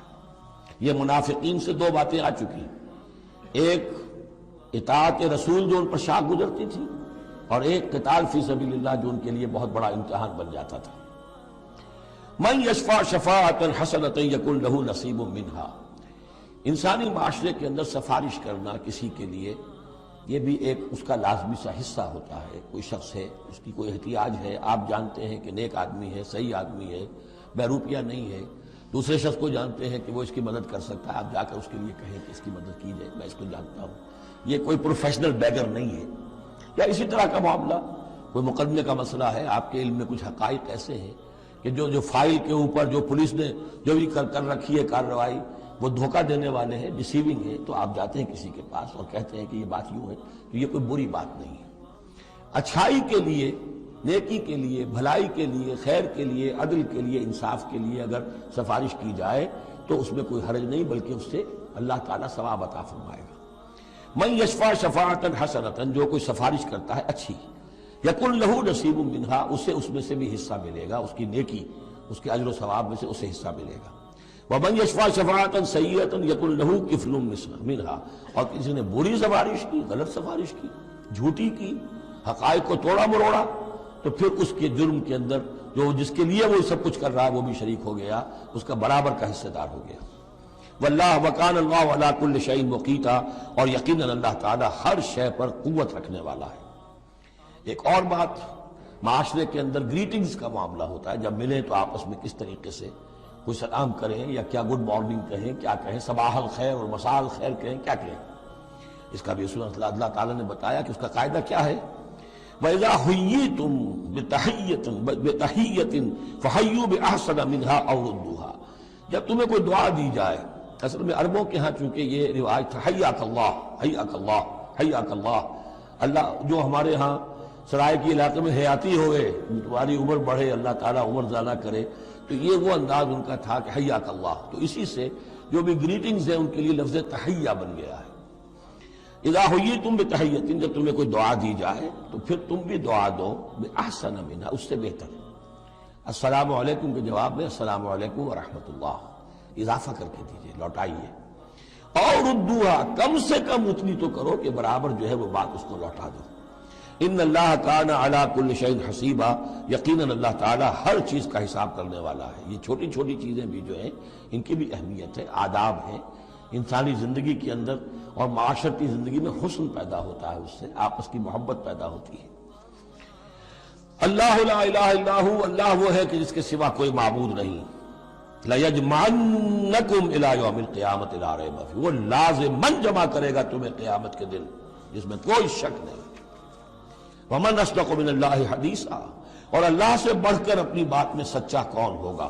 S1: یہ منافقین سے 2 باتیں آ چکی، ایک اطاعت رسول جو ان پر شاق گزرتی تھی، اور ایک قتال فی سبیل اللہ جو ان کے لیے بہت بڑا امتحان بن جاتا تھا۔ من یشفع شفاعۃ حسنۃ یکن لہ نصیب منہا، انسانی معاشرے کے اندر سفارش کرنا کسی کے لیے یہ بھی ایک اس کا لازمی سا حصہ ہوتا ہے۔ کوئی شخص ہے، اس کی کوئی احتیاج ہے، آپ جانتے ہیں کہ نیک آدمی ہے، صحیح آدمی ہے، بیروپیہ نہیں ہے، دوسرے شخص کو جانتے ہیں کہ وہ اس کی مدد کر سکتا ہے، آپ جا کر اس کے لیے کہیں کہ اس کی مدد کی جائے، میں اس کو جانتا ہوں، یہ کوئی پروفیشنل بیگر نہیں ہے۔ یا اسی طرح کا معاملہ، کوئی مقدمے کا مسئلہ ہے، آپ کے علم میں کچھ حقائق ایسے ہیں کہ جو فائل کے اوپر جو پولیس نے جو بھی کر رکھی ہے کارروائی، وہ دھوکہ دینے والے ہیں، ڈیسیونگ ہے، تو آپ جاتے ہیں کسی کے پاس اور کہتے ہیں کہ یہ بات یوں ہے، تو یہ کوئی بری بات نہیں ہے۔ اچھائی کے لیے، نیکی کے لیے، بھلائی کے لیے، خیر کے لیے، عدل کے لیے، انصاف کے لیے اگر سفارش کی جائے تو اس میں کوئی حرج نہیں، بلکہ اس سے اللہ تعالیٰ ثواب عطا فرمائے گا۔ من یشفع شفاعۃ حسنۃ، جو کوئی سفارش کرتا ہے اچھی، یکن لہو نصیب منہا، اسے اس میں سے بھی حصہ ملے گا، اس کی نیکی، اس کے اجر و ثواب میں سے اسے حصہ ملے گا۔ ومن یشفع شفاعۃ سیئۃ یکن لہ کفل منہا، اور کسی نے بری سفارش کی، غلط سفارش کی، جھوٹی کی، حقائق کو توڑا مروڑا، تو پھر اس کے جرم کے اندر جو جس کے لیے وہ سب کچھ کر رہا ہے وہ بھی شریک ہو گیا، اس کا برابر کا حصہ دار ہو گیا۔ واللہ وکان اللہ علی کل شیء مقیتا، اور یقیناً اللہ تعالی ہر شے پر قوت رکھنے والا ہے۔ ایک اور بات، معاشرے کے اندر گریٹنگز کا معاملہ ہوتا ہے، جب ملیں تو آپس میں کس طریقے سے کوئی سلام کریں، یا کیا گڈ مارننگ کہیں، کیا کہیں، صباح الخیر اور مساء الخیر کہیں، کیا کہیں، اس کا بھی اللہ تعالیٰ نے بتایا کہ اس کا قاعدہ کیا ہے۔ وَإِذَا حُيِّيتُم بِتَحِيَّةٍ فَحَيُّوا بِأَحْسَنَ مِنْهَا أَوْ رُدُّوهَا، جب تمہیں کوئی دعا دی جائے، اصل میں عربوں کے ہاں چونکہ یہ روایت تھا حیاک اللہ حیاک اللہ حیاک اللہ، اللہ جو ہمارے ہاں سرائے کے علاقے میں حیاتی ہوئے، تمہاری عمر بڑھے، اللہ تعالیٰ عمر زیادہ کرے، تو یہ وہ انداز ان کا تھا کہ حیاک اللہ، تو اسی سے جو بھی گریٹنگز ہیں ان کے لیے لفظ تحیہ بن گیا ہے۔ اذا حییتم بتحیۃ، جب تمہیں کوئی دعا دی جائے تو پھر تم بھی دعا دو باحسن منہا، اس سے بہتر۔ السلام علیکم کے جواب میں السلام علیکم ورحمۃ اللہ اضافہ کر کے دیجئے، لوٹائیے۔ اور ردوہا، کم سے کم اتنی تو کرو کہ برابر جو ہے وہ بات اس کو لوٹا دو۔ ان اللہ کان علی کل شیء حسیبا، یقیناً اللہ تعالیٰ ہر چیز کا حساب کرنے والا ہے۔ یہ چھوٹی چھوٹی چیزیں بھی جو ہیں ان کی بھی اہمیت ہے، آداب ہیں، انسانی زندگی کے اندر اور معاشرتی زندگی میں حسن پیدا ہوتا ہے، اس سے آپس کی محبت پیدا ہوتی ہے۔ اللہ لا الہ الا ہو، اللہ وہ ہے کہ جس کے سوا کوئی معبود نہیں۔ لَيَجْمَعَنَّكُمْ إِلَىٰ يَوْمِ الْقِيَامَةِ لَا رَيْبَ فِيهِ، وہ لازماً جمع کرے گا تمہیں قیامت کے دن، جس میں کوئی شک نہیں۔ وَمَنْ أَصْدَقُ مِنَ اللَّهِ حَدِيثًا، اور اللہ سے بڑھ کر اپنی بات میں سچا کون ہوگا۔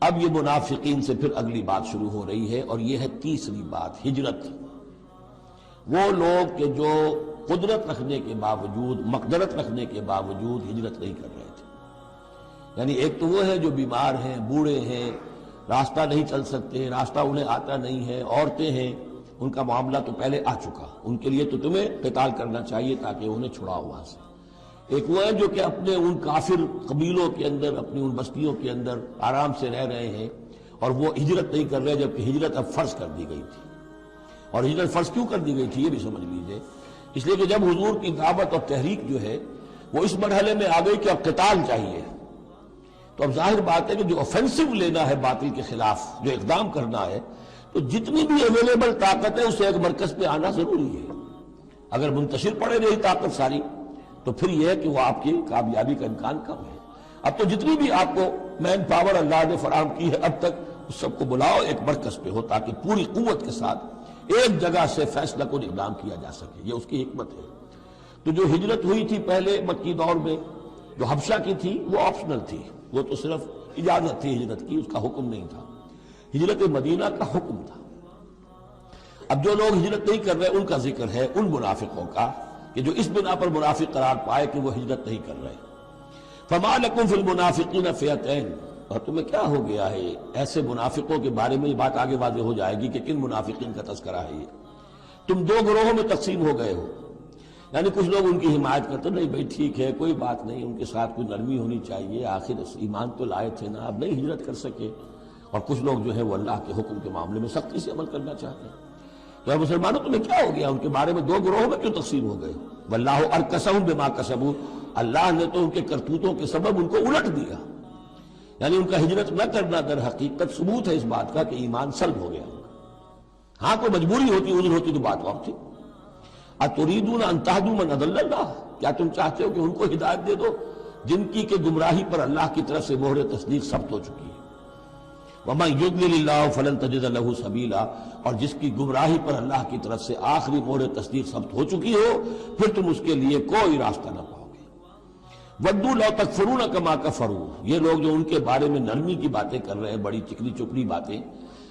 S1: اب یہ منافقین سے پھر اگلی بات شروع ہو رہی ہے، اور یہ ہے تیسری بات، ہجرت۔ وہ لوگ کہ جو قدرت رکھنے کے باوجود، مقدرت رکھنے کے باوجود ہجرت نہیں کر رہے تھے، یعنی ایک تو وہ ہے جو بیمار ہیں، بوڑھے ہیں، راستہ نہیں چل سکتے، راستہ انہیں آتا نہیں ہے، عورتیں ہیں، ان کا معاملہ تو پہلے آ چکا، ان کے لیے تو تمہیں قتال کرنا چاہیے تاکہ انہیں چھڑاؤ وہاں سے۔ ایک وہ ہے جو کہ اپنے ان کافر قبیلوں کے اندر، اپنی ان بستیوں کے اندر آرام سے رہ رہے ہیں، اور وہ ہجرت نہیں کر رہے، جبکہ ہجرت اب فرض کر دی گئی تھی۔ اور ہجرت فرض کیوں کر دی گئی تھی یہ بھی سمجھ لیجئے، اس لیے کہ جب حضور کی دعوت اور تحریک جو ہے وہ اس مرحلے میں آ گئی کہ اب قتال چاہیے، تو اب ظاہر بات ہے کہ جو offensive لینا ہے باطل کے خلاف، جو اقدام کرنا ہے، تو جتنی بھی اویلیبل طاقت ہے اسے ایک مرکز پہ آنا ضروری ہے۔ اگر منتشر پڑے رہی طاقت ساری تو پھر یہ ہے کہ وہ آپ کی کامیابی کا امکان کم ہے۔ اب تو جتنی بھی آپ کو مین پاور اللہ نے فراہم کی ہے اب تک، اس سب کو بلاؤ ایک مرکز پہ ہو تاکہ پوری قوت کے ساتھ ایک جگہ سے فیصلہ کو اقدام کیا جا سکے، یہ اس کی حکمت ہے۔ تو جو ہجرت ہوئی تھی پہلے مکی دور میں، جو حبشہ کی تھی، وہ آپشنل تھی، وہ تو صرف اجازت تھی ہجرت کی، اس کا حکم نہیں تھا۔ ہجرت مدینہ کا حکم تھا۔ اب جو لوگ ہجرت نہیں کر رہے ان کا ذکر ہے، ان منافقوں کا کہ جو اس بنا پر منافق قرار پائے کہ وہ ہجرت نہیں کر رہے۔ فَمَا لَكُمْ فِي الْمُنَافِقِينَ فِئَتَيْنِ، اور تمہیں کیا ہو گیا ہے ایسے منافقوں کے بارے میں، یہ بات آگے واضح ہو جائے گی کہ کن منافقین کا تذکرہ ہے یہ۔ تم دو گروہوں میں تقسیم ہو گئے ہو، یعنی کچھ لوگ ان کی حمایت کرتے نہیں بھائی ٹھیک ہے کوئی بات نہیں، ان کے ساتھ کوئی نرمی ہونی چاہیے، آخر ایمان تو لائے تھے نا، اب نہیں ہجرت کر سکے۔ اور کچھ لوگ جو ہے وہ اللہ کے حکم کے معاملے میں سختی سے عمل کرنا چاہتے ہیں۔ تو مسلمانوں تمہیں کیا ہو گیا، ان کے بارے میں دو گروہوں میں کیوں تقسیم ہو گئے؟ واللہ ارکسہم بما کسبوا، اللہ نے تو ان کے کرتوتوں کے سبب ان کو الٹ دیا، یعنی ان کا ہجرت نہ کرنا در حقیقت ثبوت ہے اس بات کا کہ ایمان سلب ہو گیا ان کا۔ ہاں کوئی مجبوری ہوتی، عذر ہوتی تو بات اور تھی۔ اتریدون ان تہدوا من اضل اللہ، کیا تم چاہتے ہو کہ ان کو ہدایت دے دو جن کی کہ گمراہی پر اللہ کی طرف سے مہر تصدیق ثبت ہو چکی ہے؟ وَمَن يُضْلِلِ اللَّهُ فَلَن تَجِدَ لَهُ سَبِيلًا، اور جس کی گمراہی پر اللہ کی طرف سے آخری مہر تصدیق ثبت ہو چکی ہو، پھر تم اس کے لیے کوئی راستہ نہ پاؤ گے۔ وَدُّوا لَوْ تَكْفُرُونَ كَمَا كَفَرُوا، یہ لوگ جو ان کے بارے میں نرمی کی باتیں کر رہے ہیں، بڑی چکنی چپڑی باتیں،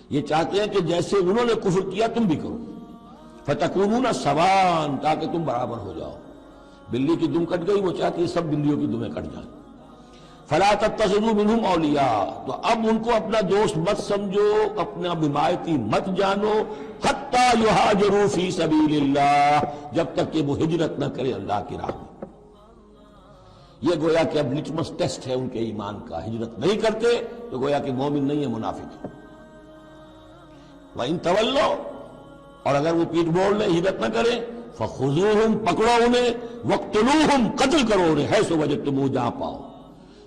S1: یہ چاہتے ہیں کہ جیسے انہوں نے کفر کیا تم بھی کرو، فَتَكُونُونَ سَوَاءً، تاکہ تم برابر ہو جاؤ۔ بلی کی دم کٹ گئی، وہ چاہتی ہے سب بلیوں کی دمیں کٹ جائیں۔ فَلَا تَتَّخِذُوا مِنْهُمْ أَوْلِيَاءَ، تو اب ان کو اپنا دوست مت سمجھو، اپنا حمایتی مت جانو، حَتَّى يُهَاجِرُوا فِي سَبِيلِ اللَّهِ، جب تک کہ وہ ہجرت نہ کرے اللہ کی راہ میں۔ یہ گویا کہ اب لٹمس ٹیسٹ ہے ان کے ایمان کا. ہجرت نہیں کرتے تو گویا کہ مومن نہیں ہے، منافق ہے. وَإِن تَوَلَّوْا، اور اگر وہ پیٹ موڑ لیں، ہجرت نہ کریں، فَخُذُوهُمْ، پکڑو انہیں، وَاقْتُلُوهُمْ، قتل کرو انہیں، حیث وجدتموہ، جہاں پاؤ.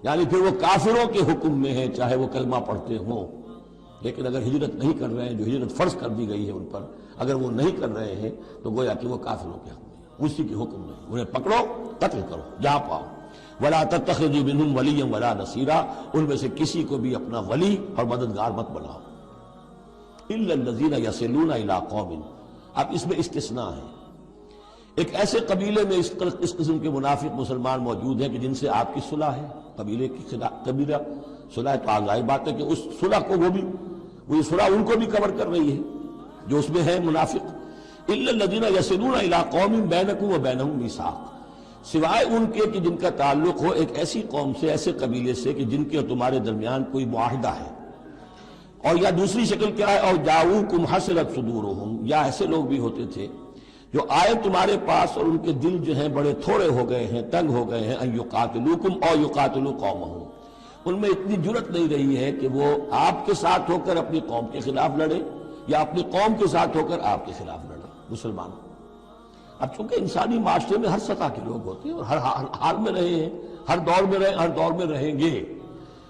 S1: یعنی پھر وہ کافروں کے حکم میں ہیں، چاہے وہ کلمہ پڑھتے ہوں. لیکن اگر ہجرت نہیں کر رہے ہیں، جو ہجرت فرض کر دی گئی ہے ان پر، اگر وہ نہیں کر رہے ہیں تو گویا کہ وہ کافروں کے حکم میں، اسی کے حکم میں. انہیں پکڑو، قتل کرو جہاں پاؤ. وَلَا تَتَّخِذُوا مِنْهُمْ وَلِيًّا وَلَا نَصِيرًا، ان میں سے کسی کو بھی اپنا ولی اور مددگار مت بناؤ. إِلَّا الَّذِينَ يَصِلُونَ إِلَىٰ قَوْمٍ، اب اس میں استثناء ہے. ایک ایسے قبیلے میں اس قسم کے منافق مسلمان موجود ہیں کہ جن سے آپ کی صلح ہے، قبیلے کی قبیلہ صلح، تو ظاہر بات ہے کہ اس صلح کو وہ صلح ان کو بھی کور کر رہی ہے جو اس میں ہے منافق. إِلَّا الَّذِينَ يَصِلُونَ إِلَىٰ قَوْمٍ بَيْنَكُمْ وَبَيْنَهُم مِّيثَاقٌ، سوائے ان کے کہ جن کا تعلق ہو ایک ایسی قوم سے، ایسے قبیلے سے کہ جن کے تمہارے درمیان کوئی معاہدہ ہے. اور یا دوسری شکل کیا ہے، اور جاؤکم حسرت صدورہم، یا ایسے لوگ بھی ہوتے تھے جو آئے تمہارے پاس اور ان کے دل جو ہیں بڑے تھوڑے ہو گئے ہیں، تنگ ہو گئے ہیں، ان یقاتلوکم او یقاتلوا قومہم، ان میں اتنی جرت نہیں رہی ہے کہ وہ آپ کے ساتھ ہو کر اپنی قوم کے خلاف لڑے یا اپنی قوم کے ساتھ ہو کر آپ کے خلاف لڑے. مسلمان اب چونکہ انسانی معاشرے میں ہر سطح کے لوگ ہوتے ہیں اور ہر حال میں رہے ہیں، ہر دور میں رہے، ہر دور میں رہیں گے،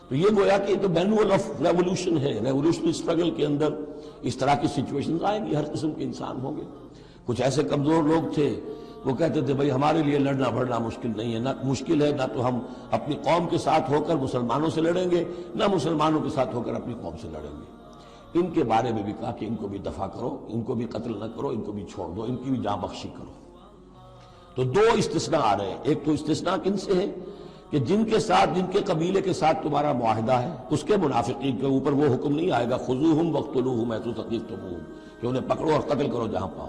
S1: تو یہ گویا کہ تو مینول آف ریولوشن ہے. ریولوشنری اسٹرگل کے اندر اس طرح کی سچویشنز آئیں گی، ہر قسم کے انسان ہوں گے. کچھ ایسے کمزور لوگ تھے، وہ کہتے تھے بھائی ہمارے لیے لڑنا بھڑنا مشکل نہیں ہے، نہ مشکل ہے، نہ تو ہم اپنی قوم کے ساتھ ہو کر مسلمانوں سے لڑیں گے، نہ مسلمانوں کے ساتھ ہو کر اپنی قوم سے لڑیں گے. ان کے بارے میں بھی کہا کہ ان کو بھی دفع کرو، ان کو بھی قتل نہ کرو، ان کو بھی چھوڑ دو، ان کی بھی جاں بخشی کرو. تو دو استثناء آ رہے ہیں. ایک تو استثناء کن سے ہے کہ جن کے ساتھ، جن کے قبیلے کے ساتھ تمہارا معاہدہ ہے، اس کے منافقین کے اوپر وہ حکم نہیں آئے گا خذوہم وقتلوہم حیث ثقفتموہم، کہ انہیں پکڑو اور قتل کرو جہاں پاؤ.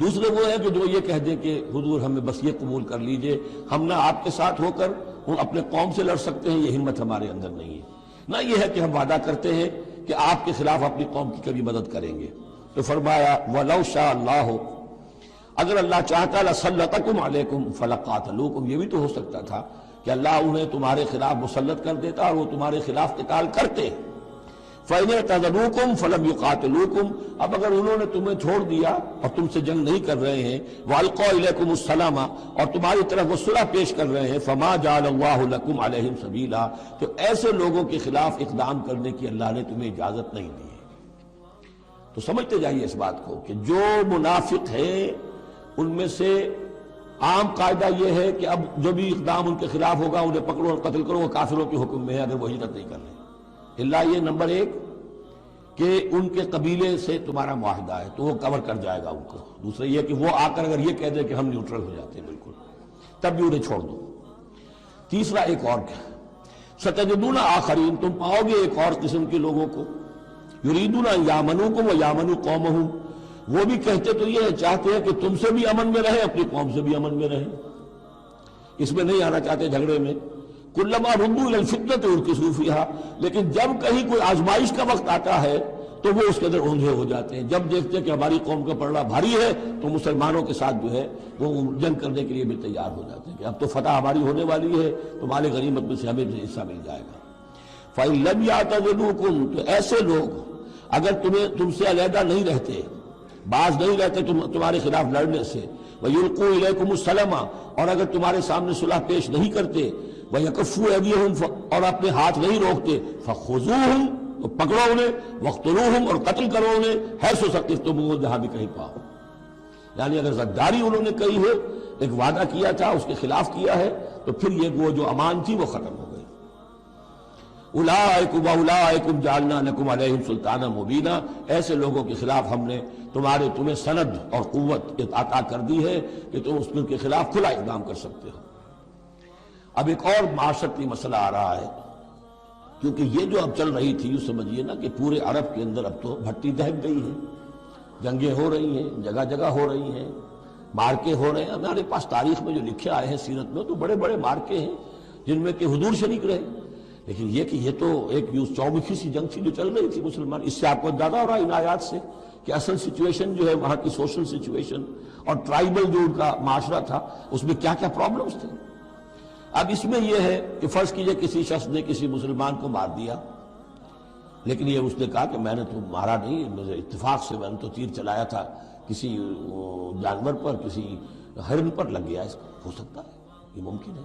S1: دوسرے وہ ہے کہ جو یہ کہہ دیں کہ حضور ہمیں بس یہ قبول کر لیجئے، ہم نہ آپ کے ساتھ ہو کر اپنے قوم سے لڑ سکتے ہیں، یہ ہمت ہمارے اندر نہیں ہے، نہ یہ ہے کہ ہم وعدہ کرتے ہیں کہ آپ کے خلاف اپنی قوم کی کبھی مدد کریں گے. تو فرمایا وَلَوْ شَاءَ اللَّهُ، اگر اللہ چاہتا لَسَلَّطَكُمْ عَلَيْكُمْ فَلَقَاتَلُوكُمْ، یہ بھی تو ہو سکتا تھا کہ اللہ انہیں تمہارے خلاف مسلط کر دیتا اور وہ تمہارے خلاف قتال کرتے. فَإِنِ اعْتَزَلُوكُمْ فَلَمْ يُقَاتِلُوكُمْ، اب اگر انہوں نے تمہیں چھوڑ دیا اور تم سے جنگ نہیں کر رہے ہیں، وَأَلْقَوْا إِلَيْكُمُ السَّلَامَ، اور تمہاری طرف وہ صلح پیش کر رہے ہیں، فَمَا جَعَلَ اللَّهُ لَكُمْ عَلَيْهِمْ سَبِيلًا، تو ایسے لوگوں کے خلاف اقدام کرنے کی اللہ نے تمہیں اجازت نہیں دی ہے. تو سمجھتے جائیے اس بات کو کہ جو منافق ہیں ان میں سے عام قاعدہ یہ ہے کہ اب جو بھی اقدام ان کے خلاف ہوگا انہیں پکڑو اور قتل کرو، وہ کافروں کے حکم میں ہے اگر وہ ہجرت نہیں کر رہے. اللہ یہ نمبر ایک کہ ان کے قبیلے سے تمہارا معاہدہ ہے تو وہ کور کر جائے گا ان کو. دوسرا یہ کہ وہ آ کر اگر یہ کہہ دے کہ ہم نیوٹرل ہو جاتے ہیں بالکل، تب بھی انہیں چھوڑ دو. تیسرا ایک اور کیا، ستجدون آخرین، تم پاؤ گے ایک اور قسم کے لوگوں کو، یریدون ان یامنوکم و یامنوا قومہم، وہ بھی کہتے تو یہ چاہتے ہیں کہ تم سے بھی امن میں رہیں، اپنی قوم سے بھی امن میں رہیں، اس میں نہیں آنا چاہتے جھگڑے میں. کلما ردوا الی الفتنۃ ارکسوا فیہا، لیکن جب کہیں کوئی آزمائش کا وقت آتا ہے تو وہ اس کے اندر اونجے ہو جاتے ہیں. جب دیکھتے ہیں کہ ہماری قوم کا پلڑا بھاری ہے تو مسلمانوں کے ساتھ جو ہے وہ جنگ کرنے کے لیے بھی تیار ہو جاتے ہیں کہ اب تو فتح ہماری ہونے والی ہے تو مال غنیمت میں سے ہمیں حصہ مل جائے گا. فَإِن لَمْ يَعْتَزِلُوكُمْ، تو ایسے لوگ اگر تم سے علیحدہ نہیں رہتے، باز نہیں رہتے تمہارے خلاف لڑنے سے، وَيُلْقُوا إِلَيْكُمُ السَّلَامَ، اور اگر تمہارے سامنے صلح پیش نہیں کرتے، وَيَكُفُّوا أَيْدِيَهُمْ، اور اپنے ہاتھ نہیں روکتے، فَخُذُوهُمْ، تو پکڑو انہیں، وَاقْتُلُوهُمْ، اور قتل کرو انہیں، حَيْثُ ثَقِفْتُمُوهُمْ، جہاں بھی کہیں پاؤ. یعنی اگر غداری انہوں نے کہی ہے، ایک وعدہ کیا تھا اس کے خلاف کیا ہے، تو پھر یہ وہ جو امان تھی وہ ختم ہو گئی. اولئک واولئکم جعلنا لکم علیہم سلطانا مبینا، ایسے لوگوں کے خلاف ہم نے تمہیں سند اور قوت عطا کر دی ہے کہ تم اس کے خلاف کھلا اقدام کر سکتے ہو. اب ایک اور معاشرتی مسئلہ آ رہا ہے، کیونکہ یہ جو اب چل رہی تھی، یوں سمجھیے نا کہ پورے عرب کے اندر اب تو بھٹی دہک گئی ہے، جنگیں ہو رہی ہیں، جگہ جگہ ہو رہی ہیں، مارکے ہو رہے ہیں. ہمارے پاس تاریخ میں جو لکھے آئے ہیں سیرت میں تو بڑے بڑے مارکے ہیں جن میں کہ حضور شریک رہے. لیکن یہ کہ یہ تو ایک 24 سی جنگ تھی جو چل رہی تھی مسلمان. اس سے آپ کو اندازہ ہو رہا ہے ان آیات سے کہ اصل سچویشن جو ہے وہاں کی سوشل سچویشن اور ٹرائبل جو ان کا معاشرہ تھا اس میں کیا کیا پرابلمز تھے. اب اس میں یہ ہے کہ فرض کیجئے کسی شخص نے کسی مسلمان کو مار دیا، لیکن یہ اس نے کہا کہ میں نے تو مارا نہیں، میرے اتفاق سے میں نے تو تیر چلایا تھا کسی جانور پر، کسی ہرن پر لگ گیا، اس کو ہو سکتا ہے، یہ ممکن ہے۔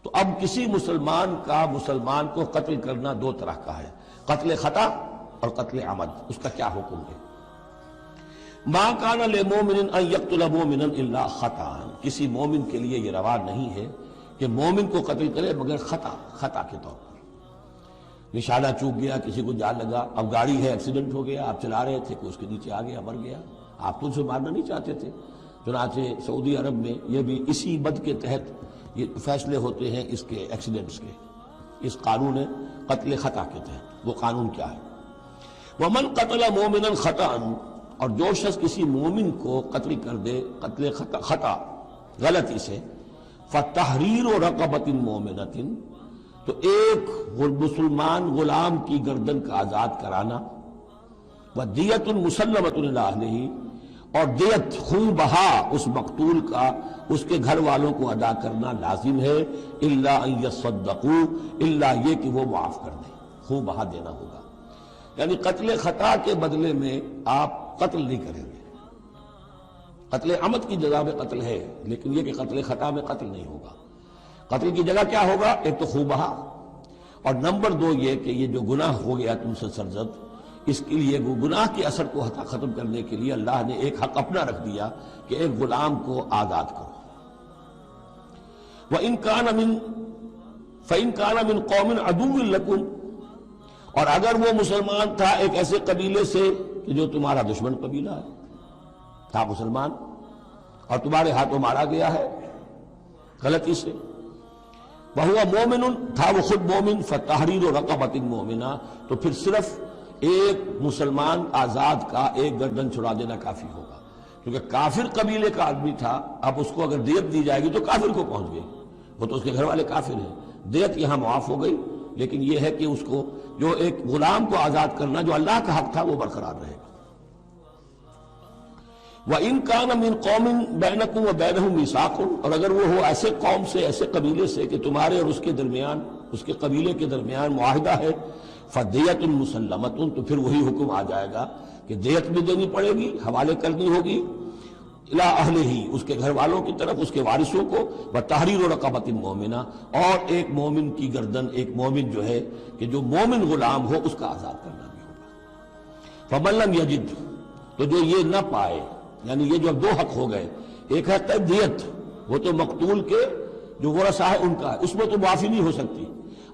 S1: تو اب کسی مسلمان کا مسلمان کو قتل کرنا دو طرح کا ہے، قتل خطا اور قتل عمد۔ اس کا کیا حکم ہے؟ ما کان للمؤمن ان یقتل مؤمنا الا خطا، کسی مومن کے لیے یہ روا نہیں ہے کہ مومن کو قتل کرے مگر خطا کے طور پر، نشانہ چوک گیا، کسی کو جان لگا، اب گاڑی ہے، ایکسیڈنٹ ہو گیا، آپ چلا رہے تھے، کوئی اس کے نیچے آ گیا، مر گیا، آپ تو اسے مارنا نہیں چاہتے تھے۔ چنانچہ سعودی عرب میں یہ بھی اسی بد کے تحت یہ فیصلے ہوتے ہیں اس کے ایکسیڈنٹس کے، اس قانون قتل خطا کے تحت۔ وہ قانون کیا ہے؟ ومن قتل مومنا خطا، اور جو شخص کسی مومن کو قتل کر دے قتل خطا غلطی سے، فتحریر رقبۃ مومنۃ، تو ایک مسلمان غلام کی گردن کا آزاد کرانا، ودیۃ مسلمۃ الی اہلہ، اور دیت خون بہا اس مقتول کا اس کے گھر والوں کو ادا کرنا لازم ہے، الا ان یصدقوا، الا یہ کہ وہ معاف کر دیں، خون بہا دینا ہوگا۔ یعنی قتل خطا کے بدلے میں آپ قتل نہیں کریں گے، قتل عمد کی جزا میں قتل ہے، لیکن یہ کہ قتل خطا میں قتل نہیں ہوگا۔ قتل کی جگہ کیا ہوگا؟ ایک تو خون بہا، اور نمبر دو یہ کہ یہ جو گناہ ہو گیا تم سے سرزد، اس کے لیے وہ گناہ کے اثر کو ختم کرنے کے لیے اللہ نے ایک حق اپنا رکھ دیا کہ ایک غلام کو آزاد کرو۔ وَإِن كَانَ مِن قَوْمٍ عَدُوٍّ لَكُمْ، اور اگر وہ مسلمان تھا ایک ایسے قبیلے سے کہ جو تمہارا دشمن قبیلہ ہے، تھا مسلمان اور تمہارے ہاتھوں مارا گیا ہے غلطی سے، وَهُوَ مُؤْمِنٌ، تھا وہ خود مومن، فَتَحْرِيرُ رَقَبَةٍ مُؤْمِنَةٍ، تو پھر صرف ایک مسلمان آزاد کا ایک گردن چھڑا دینا کافی ہوگا، کیونکہ کافر قبیلے کا آدمی تھا، اب اس کو اگر دیت دی جائے گی تو کافر کو پہنچ گئی، وہ تو اس کے گھر والے کافر ہیں، دیت یہاں معاف ہو گئی، لیکن یہ ہے کہ اس کو جو ایک غلام کو آزاد کرنا جو اللہ کا حق تھا وہ برقرار رہے گا۔ وَإِن كَانَ مِن قَوْمٍ بَيْنَكُمْ وَبَيْنَهُم مِيثَاقٌ، اور اگر وہ ہو ایسے قوم سے، ایسے قبیلے سے کہ تمہارے اور اس کے درمیان، اس کے قبیلے کے درمیان معاہدہ ہے، فَدِيَةٌ مُسَلَّمَةٌ، تو پھر وہی حکم آ جائے گا کہ دیت بھی دینی پڑے گی، حوالے کرنی ہوگی، اِلیٰ أَهْلِهِ، اس کے گھر والوں کی طرف، اس کے وارثوں کو، وَتَحْرِيرُ رَقَبَةٍ مُؤْمِنَةٍ، اور ایک مومن کی گردن، ایک مومن جو ہے کہ جو مومن غلام ہو اس کا آزاد کرنا بھی ہوگا۔ فَمَن لَّمْ يَجِدْ، تو جو یہ نہ پائے، یعنی یہ جو اب دو حق ہو گئے، ایک ہے دیت، وہ تو مقتول کے جو ورثہ ہے ان کا ہے، اس میں تو معافی نہیں ہو سکتی،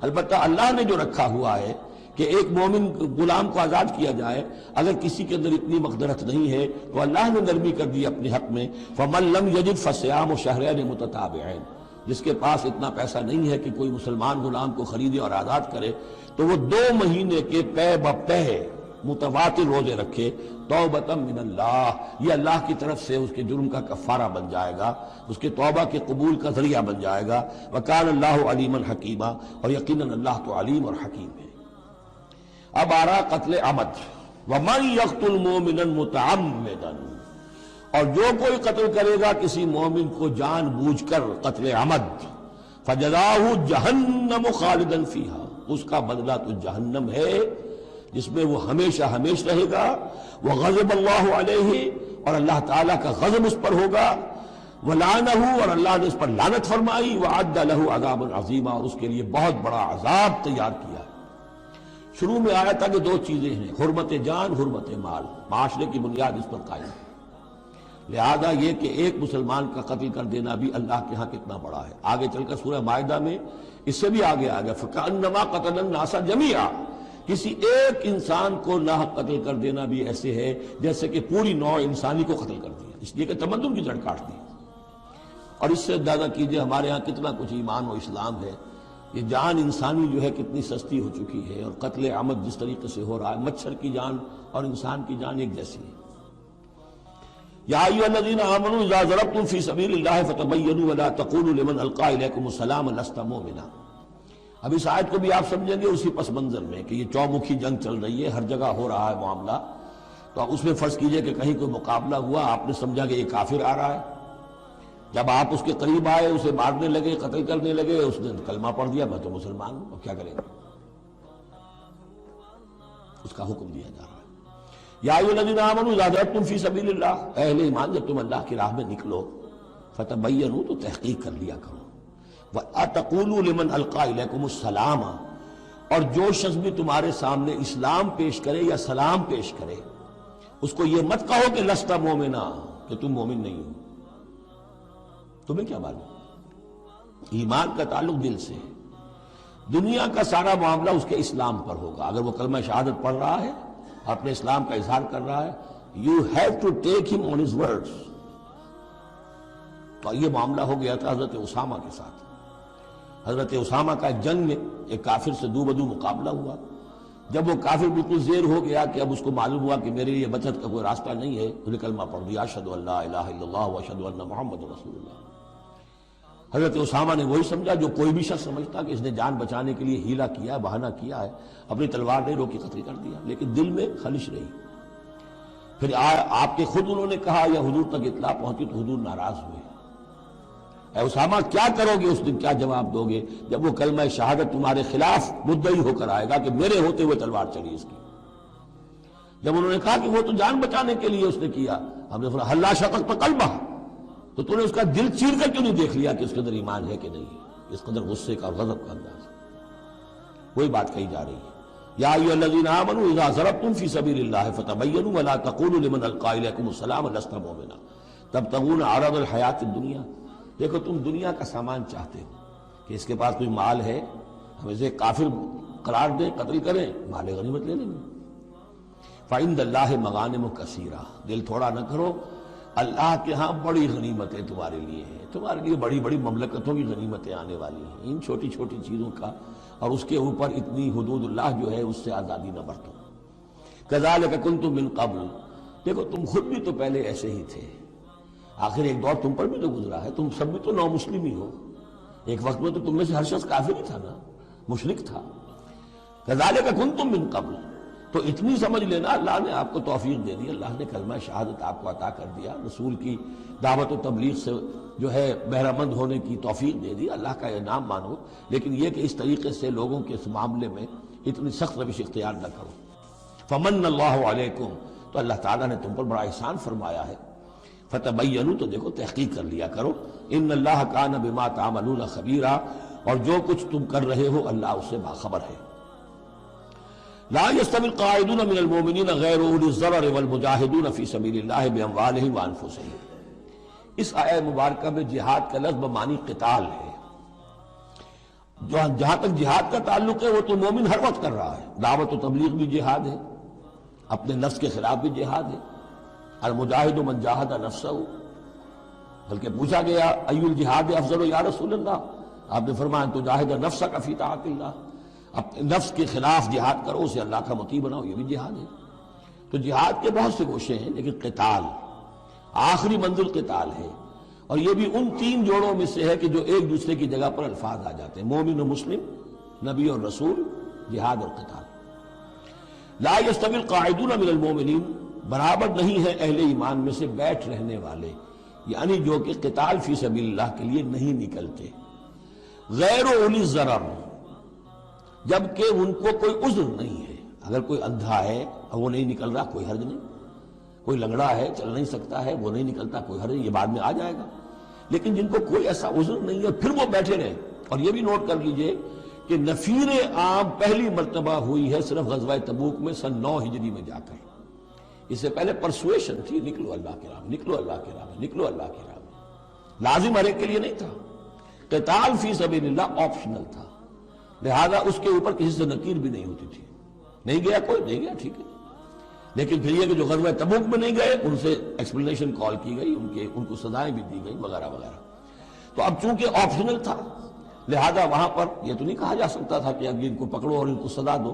S1: البتہ اللہ نے جو رکھا ہوا ہے کہ ایک مومن غلام کو آزاد کیا جائے، اگر کسی کے اندر اتنی مقدرت نہیں ہے تو اللہ نے نرمی کر دی اپنے حق میں، فَمَن لَّمْ يَجِدْ فَصِيَامُ شَهْرَيْنِ مُتَتَابِعَيْنِ، جس کے پاس اتنا پیسہ نہیں ہے کہ کوئی مسلمان غلام کو خریدے اور آزاد کرے، تو وہ 2 مہینے کے پے بپے متواتر روزے رکھے، توبۃ من اللہ، یہ اللہ کی طرف سے اس کے جرم کا کفارہ بن جائے گا، اس کے توبہ کے قبول کا ذریعہ بن جائے گا۔ وَكَانَ اللَّهُ عَلِيمًا حَكِيمًا، اور یقیناً اللہ تو علیم اور حکیم ہے۔ اب آ رہا قتل عمد، وَمَن يَقْتُلْ مُؤْمِنًا مُتَعَمِّدًا، اور جو کوئی قتل کرے گا کسی مومن کو جان بوجھ کر قتل عمد، فَجَزَاؤُهُ جَهَنَّمُ خَالِدًا فِيهَا، اس کا بدلہ تو جہنم ہے جس میں وہ ہمیشہ ہمیش رہے گا، وَغَضِبَ اللَّهُ عَلَيْهِ، اور اللہ تعالیٰ کا غضب اس پر ہوگا، وَلَعَنَهُ، اور اللہ نے اس پر لعنت فرمائی، وَأَعَدَّ لَهُ عَذَابًا عَظِيمًا، اور اس کے لیے بہت بڑا عذاب تیار کیا۔ شروع میں آیا تھا کہ 2 چیزیں ہیں، حرمت جان، حرمت مال، معاشرے کی بنیاد اس پر قائم ہے، لہذا یہ کہ ایک مسلمان کا قتل کر دینا بھی اللہ کے ہاں کتنا بڑا ہے۔ آگے چل کر سورہ مائدہ میں اس سے بھی آگے آ گیا، فَكَأَنَّمَا قَتَلَ النَّاسَ جَمِيعًا، کسی ایک انسان کو ناحق قتل کر دینا بھی ایسے ہے جیسے کہ پوری نوع انسانی کو قتل کر دیا، اس لیے کہ تمدن کی جڑ کاٹ دی۔ اور اس سے اندازہ کیجئے ہمارے ہاں کتنا کچھ ایمان و اسلام ہے، یہ جان انسانی جو ہے کتنی سستی ہو چکی ہے، اور قتل عمد جس طریقے سے ہو رہا ہے، مچھر کی جان اور انسان کی جان ایک جیسی ہے۔ یا ایھا الذین آمنوا اذا ضربتم فی سبیل اللہ فتبینوا ولا تقولوا لمن القی الیکم السلام لست مؤمنا۔ اب اس آیت کو بھی آپ سمجھیں گے اسی پس منظر میں کہ یہ چومکھی جنگ چل رہی ہے، ہر جگہ ہو رہا ہے معاملہ، تو اس میں فرض کیجئے کہ کہیں کوئی مقابلہ ہوا، آپ نے سمجھا کہ یہ کافر آ رہا ہے، جب آپ اس کے قریب آئے، اسے مارنے لگے، قتل کرنے لگے، اس نے کلمہ پڑھ دیا میں تو مسلمان ہوں، اب کیا کریں گے؟ اس کا حکم دیا جا رہا ہے یا ایھا الذین آمنوا اذا ضربتم فی سبیل اللہ، اہل ایمان جب تم اللہ کی راہ میں نکلو، فتبینوا تو تحقیق کر لیا کرو، وَأَتَقُولُوا لِمَنْ أَلْقَىٰ إِلَيْكُمُ السَّلَامَ، اور جو شخص بھی تمہارے سامنے اسلام پیش کرے یا سلام پیش کرے اس کو یہ مت کہو کہ لست مومنا، کہ تم مومن نہیں ہو، تمہیں کیا معلوم؟ ایمان کا تعلق دل سے ہے، دنیا کا سارا معاملہ اس کے اسلام پر ہوگا۔ اگر وہ کلمہ شہادت پڑھ رہا ہے، اپنے اسلام کا اظہار کر رہا ہے، you have to take him on his words۔ تو یہ معاملہ ہو گیا تھا حضرت اسامہ کے ساتھ۔ حضرت اسامہ کا ایک جنگ میں ایک کافر سے دو بدو مقابلہ ہوا، جب وہ کافر بالکل زیر ہو گیا کہ اب اس کو معلوم ہوا کہ میرے لیے بچت کا کوئی راستہ نہیں ہے، انہوں نے کلمہ پڑھ دیا، اشہد ان لا الہ الا اللہ واشہد ان محمد رسول اللہ۔ حضرت اسامہ نے وہی سمجھا جو کوئی بھی شخص سمجھتا کہ اس نے جان بچانے کے لیے ہیلا کیا، بہانہ کیا ہے، اپنی تلوار نہیں روکی، قتل کر دیا، لیکن دل میں خلش رہی۔ پھر آپ کے خود انہوں نے کہا یا حضور تک اطلاع پہنچی تو حضور ناراض ہوئے، اے اسامہ کیا کرو گے اس دن، کیا جواب دو گے جب وہ کلمہ شہادت تمہارے خلاف مدعی ہو کر آئے گا کہ میرے ہوتے ہوئے تلوار چلی اس کی؟ جب انہوں نے کہا کہ وہ تو جان بچانے کے لیے اس نے کیا، ہم نے فرمایا حلا شققت قلبہ، تو تو نے اس کا دل چیر کر کیوں نہیں دیکھ لیا کہ اس کے اندر ایمان ہے کہ نہیں ہے؟ اس قدر غصے کا اور غضب کا انداز، وہی بات کہی جا رہی ہے یا ایھا الذین آمنوا اذا ضربتم فی سبیل اللہ فتبینوا ولا تقولوا لمن القی الیکم السلام لست مؤمنا تبتغون عرض الحیاۃ الدنیا۔ دیکھو تم دنیا کا سامان چاہتے ہو کہ اس کے پاس کوئی مال ہے، ہم اسے کافر قرار دیں، قتل کریں، مال غنیمت لے لیں گے۔ فعند اللہ مغانم کثیرہ، دل تھوڑا نہ کرو، اللہ کے ہاں بڑی غنیمتیں تمہارے لیے ہیں، تمہارے لیے بڑی بڑی مملکتوں کی غنیمتیں آنے والی ہیں، ان چھوٹی چھوٹی چیزوں کا اور اس کے اوپر اتنی حدود اللہ جو ہے اس سے آزادی نہ برتو۔ کذالک کنتم من قبل، دیکھو تم خود بھی تو پہلے ایسے ہی تھے، آخر ایک دور تم پر بھی تو گزرا ہے، تم سب بھی تو نو مسلم ہی ہو، ایک وقت میں تو تم میں سے ہر شخص کافر ہی تھا نا، مشرک تھا۔ کذالک کنتم من قبل، تو اتنی سمجھ لینا اللہ نے آپ کو توفیق دے دی، اللہ نے کلمہ شہادت آپ کو عطا کر دیا، رسول کی دعوت و تبلیغ سے جو ہے بہرہ مند ہونے کی توفیق دے دی، اللہ کا انعام مانو، لیکن یہ کہ اس طریقے سے لوگوں کے اس معاملے میں اتنی سخت روش اختیار نہ کرو۔ فمن اللہ علیکم، تو اللہ تعالیٰ نے تم پر بڑا احسان فرمایا ہے، فتبینوا، تو دیکھو تحقیق کر لیا کرو، ان اللہ کان بما تعملون خبیرا، اور جو کچھ تم کر رہے ہو اللہ اس سے باخبر ہے۔ لا يستوي القاعدون من المؤمنین غیر اولی الضرر والمجاہدون فی سبیل اللہ باموالہم وانفسہم۔ اس آیہ مبارکہ میں جہاد کا لفظ بمعنی قتال ہے، جہاں تک جہاد کا تعلق ہے وہ تو مومن ہر وقت کر رہا ہے، دعوت و تبلیغ بھی جہاد ہے، اپنے نفس کے خلاف بھی جہاد ہے، المجاہد من جاہد نفسہ، بلکہ پوچھا گیا ای الجہاد افضل یا رسول اللہ، آپ نے فرمایا تو جاہد نفسک فی طاعت اللہ، اپنے نفس کے خلاف جہاد کرو، اسے اللہ کا مطیع بناؤ، یہ بھی جہاد ہے۔ تو جہاد کے بہت سے گوشے ہیں، لیکن قتال آخری منزل قتال ہے، اور یہ بھی ان تین جوڑوں میں سے ہے کہ جو ایک دوسرے کی جگہ پر الفاظ آ جاتے ہیں، مومن و مسلم، نبی اور رسول، جہاد اور قتال۔ لا یستوی القاعدون من المؤمنین، برابر نہیں ہے اہل ایمان میں سے بیٹھ رہنے والے، یعنی جو کہ قتال فی سبیل اللہ کے لیے نہیں نکلتے، غیر اولی الضرر، جبکہ ان کو کوئی عذر نہیں ہے، اگر کوئی اندھا ہے اور وہ نہیں نکل رہا کوئی حرج نہیں، کوئی لنگڑا ہے چل نہیں سکتا ہے وہ نہیں نکلتا کوئی حرج نہیں، یہ بعد میں آ جائے گا، لیکن جن کو کوئی ایسا عذر نہیں ہے پھر وہ بیٹھے رہیں۔ اور یہ بھی نوٹ کر لیجئے کہ نفیر عام پہلی مرتبہ ہوئی ہے صرف غزوہ تبوک میں سن 9 ہجری میں جا کر، اس سے پہلے پرسویشن تھی، نکلو اللہ کے راہ میں، نکلو اللہ کے راہ میں، نکلو اللہ کے راہ میں، لازم ہر ایک کے لیے نہیں تھا، قتال فی سبیل اللہ آپشنل تھا، لہذا اس کے اوپر کسی سے نکیر بھی نہیں ہوتی تھی، نہیں گیا کوئی نہیں گیا ٹھیک ہے، لیکن پھر یہ کہ جو غزوہ تبوک میں نہیں گئے ان سے ایکسپلینیشن کال کی گئی، ان کو سزائیں بھی دی گئی وغیرہ وغیرہ۔ تو اب چونکہ آپشنل تھا لہذا وہاں پر یہ تو نہیں کہا جا سکتا تھا کہ اب ان کو پکڑو اور ان کو سزا دو،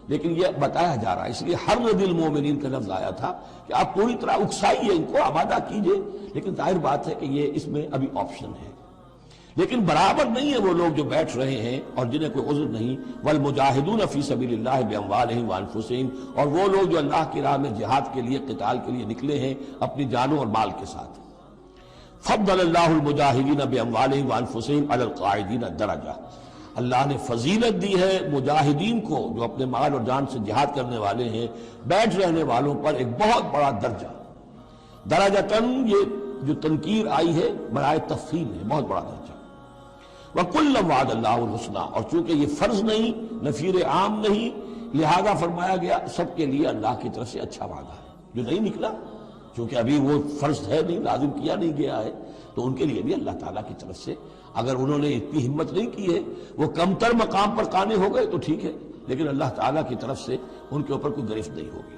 S1: لیکن یہ بتایا جا رہا ہے، اس لیے حرض المومنین کا لفظ آیا تھا کہ آپ پوری طرح اکسائیے ان کو، آمادہ کیجئے، لیکن ظاہر بات ہے کہ یہ اس میں ابھی آپشن ہے، لیکن برابر نہیں ہے وہ لوگ جو بیٹھ رہے ہیں اور جنہیں کوئی عذر نہیں، والمجاہدون فی سبیل اللہ باموالہم وانفسہم، اور وہ لوگ جو اللہ کی راہ میں جہاد کے لیے قتال کے لیے نکلے ہیں اپنی جانوں اور مال کے ساتھ۔ فضل اللہ المجاہدین باموالہم وانفسہم علی القاعدین درجہ، اللہ نے فضیلت دی ہے مجاہدین کو جو اپنے مال اور جان سے جہاد کرنے والے ہیں، بیٹھ رہنے والوں پر ایک بہت بڑا درجہ۔ درجتاً یہ جو تنکیر آئی ہے برائے تفصیل ہے، بہت بڑا درجہ۔ وَكُلًّا وَعَدَ اللَّهُ الْحُسْنَىٰ، اور چونکہ یہ فرض نہیں، نفیر عام نہیں، لہذا فرمایا گیا سب کے لیے اللہ کی طرف سے اچھا وعدہ ہے۔ جو نہیں نکلا، چونکہ ابھی وہ فرض ہے نہیں، لازم کیا نہیں گیا ہے، تو ان کے لیے بھی اللہ تعالیٰ کی طرف سے، اگر انہوں نے اتنی ہمت نہیں کی ہے، وہ کمتر مقام پر قانے ہو گئے تو ٹھیک ہے، لیکن اللہ تعالیٰ کی طرف سے ان کے اوپر کوئی گرفت نہیں ہوگی۔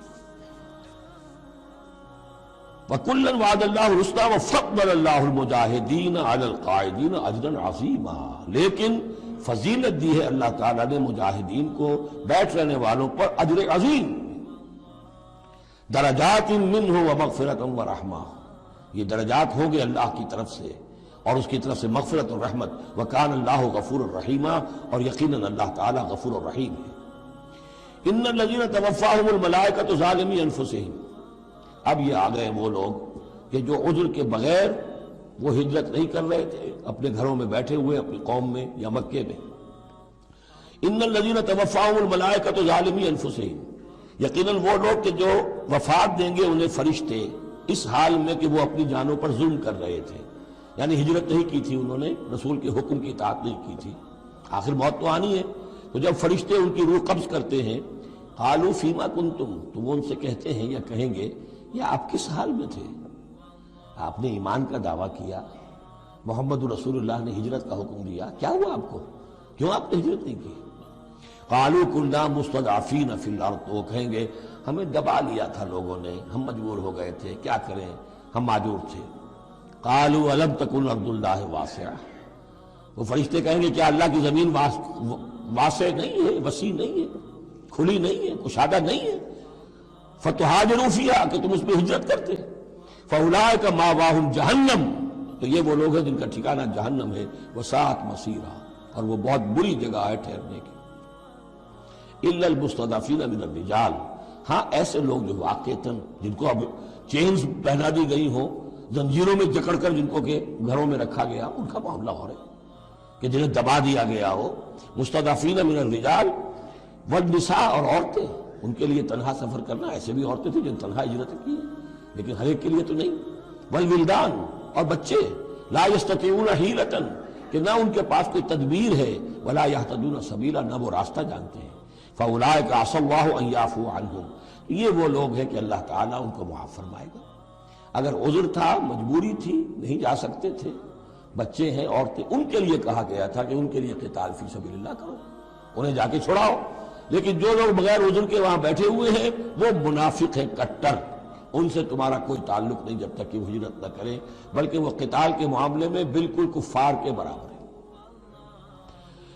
S1: وَكُلًّا وَعَدَ اللَّهُ الْحُسْنَىٰ وَفَضَّلَ اللَّهُ الْمُجَاهِدِينَ عَلَى الْقَاعِدِينَ أَجْرًا عَظِيمًا، لیکن فضیلت دی ہے اللہ تعالیٰ نے مجاہدین کو بیٹھ رہنے والوں پر اجر عظیم۔ درجات منہ ومغفرۃ ورحمہ، یہ درجات ہوں گے اللہ کی طرف سے اور اس کی طرف سے مغفرت اور رحمت۔ وکان اللہ غفور الرحیم، اور یقیناً اللہ تعالیٰ غفور الرحیم ہے۔ ان الذین توفاہم الملائکۃ ظالمی انفسہم، اب یہ آ گئے وہ لوگ کہ جو عذر کے بغیر وہ ہجرت نہیں کر رہے تھے، اپنے گھروں میں بیٹھے ہوئے اپنی قوم میں یا مکے میں۔ ان الذین توفاہم الملائکۃ ظالمی انفسہم، یقیناً وہ لوگ کہ جو وفات دیں گے انہیں فرشتے اس حال میں کہ وہ اپنی جانوں پر ظلم کر رہے تھے، یعنی ہجرت نہیں کی تھی انہوں نے، رسول کے حکم کی اطاعت نہیں کی تھی، آخر موت تو آنی ہے۔ تو جب فرشتے ان کی روح قبض کرتے ہیں، قالوا فیما کنتم، تو وہ ان سے کہتے ہیں یا کہیں گے یہ آپ کس حال میں تھے؟ آپ نے ایمان کا دعویٰ کیا، محمد رسول اللہ نے ہجرت کا حکم دیا، کیا ہوا آپ کو؟ کیوں آپ نے ہجرت نہیں کی؟ قالوا كنا مستضعفین فی الارض، تو وہ کہیں گے ہمیں دبا لیا تھا لوگوں نے، ہم مجبور ہو گئے تھے، کیا کریں، ہم معذور تھے۔ قالوا الم تکن ارض اللہ واسعہ، وہ فرشتے کہیں گے کیا اللہ کی زمین واسع نہیں ہے، وسیع نہیں ہے، کھلی نہیں ہے، کشادہ نہیں ہے؟ فتہاجروا فیہا، کہ تم اس میں ہجرت کرتے۔ فاولئک مأواہم جہنم، تو یہ وہ لوگ ہیں جن کا ٹھکانہ جہنم ہے، وساءت مصیرا، اور وہ بہت بری جگہ ہے ٹھہرنے کی۔ الا المستضعفین من الرجال، ہاں ایسے لوگ جو واقعتاً جن کو اب چینز پہنا دی گئی ہوں، زنجیروں میں جکڑ کر جن کو کہ گھروں میں رکھا گیا، ان کا معاملہ ہو رہا ہے کہ جنہیں دبا دیا گیا ہو۔ مستضعفین من الرجال والنساء، اور عورتیں، ان کے لیے تنہا سفر کرنا، ایسے بھی عورتیں تھیں جن تنہا ہجرت کی ہے، لیکن ہر ایک کے لیے تو نہیں۔ والولدان، اور بچے، لا یستطیعون حیلۃ، کہ نہ ان کے پاس کوئی تدبیر ہے، ولا یہتدون سبیلا، نہ وہ راستہ جانتے ہیں۔ فاولئک عسى اللہ ان یعفو عنہم، یہ وہ لوگ ہیں کہ اللہ تعالیٰ ان کو معاف فرمائے گا۔ اگر عذر تھا، مجبوری تھی، نہیں جا سکتے تھے، بچے ہیں، عورتیں، ان کے لیے کہا گیا تھا کہ ان کے لیے قتال فی سبیل اللہ کرو، انہیں جا کے چھڑاؤ۔ لیکن جو لوگ بغیر عذر کے وہاں بیٹھے ہوئے ہیں وہ منافق ہیں کٹر، ان سے تمہارا کوئی تعلق نہیں جب تک کہ وہ ہجرت نہ کریں، بلکہ وہ قتال کے معاملے میں بالکل کفار کے برابر ہیں۔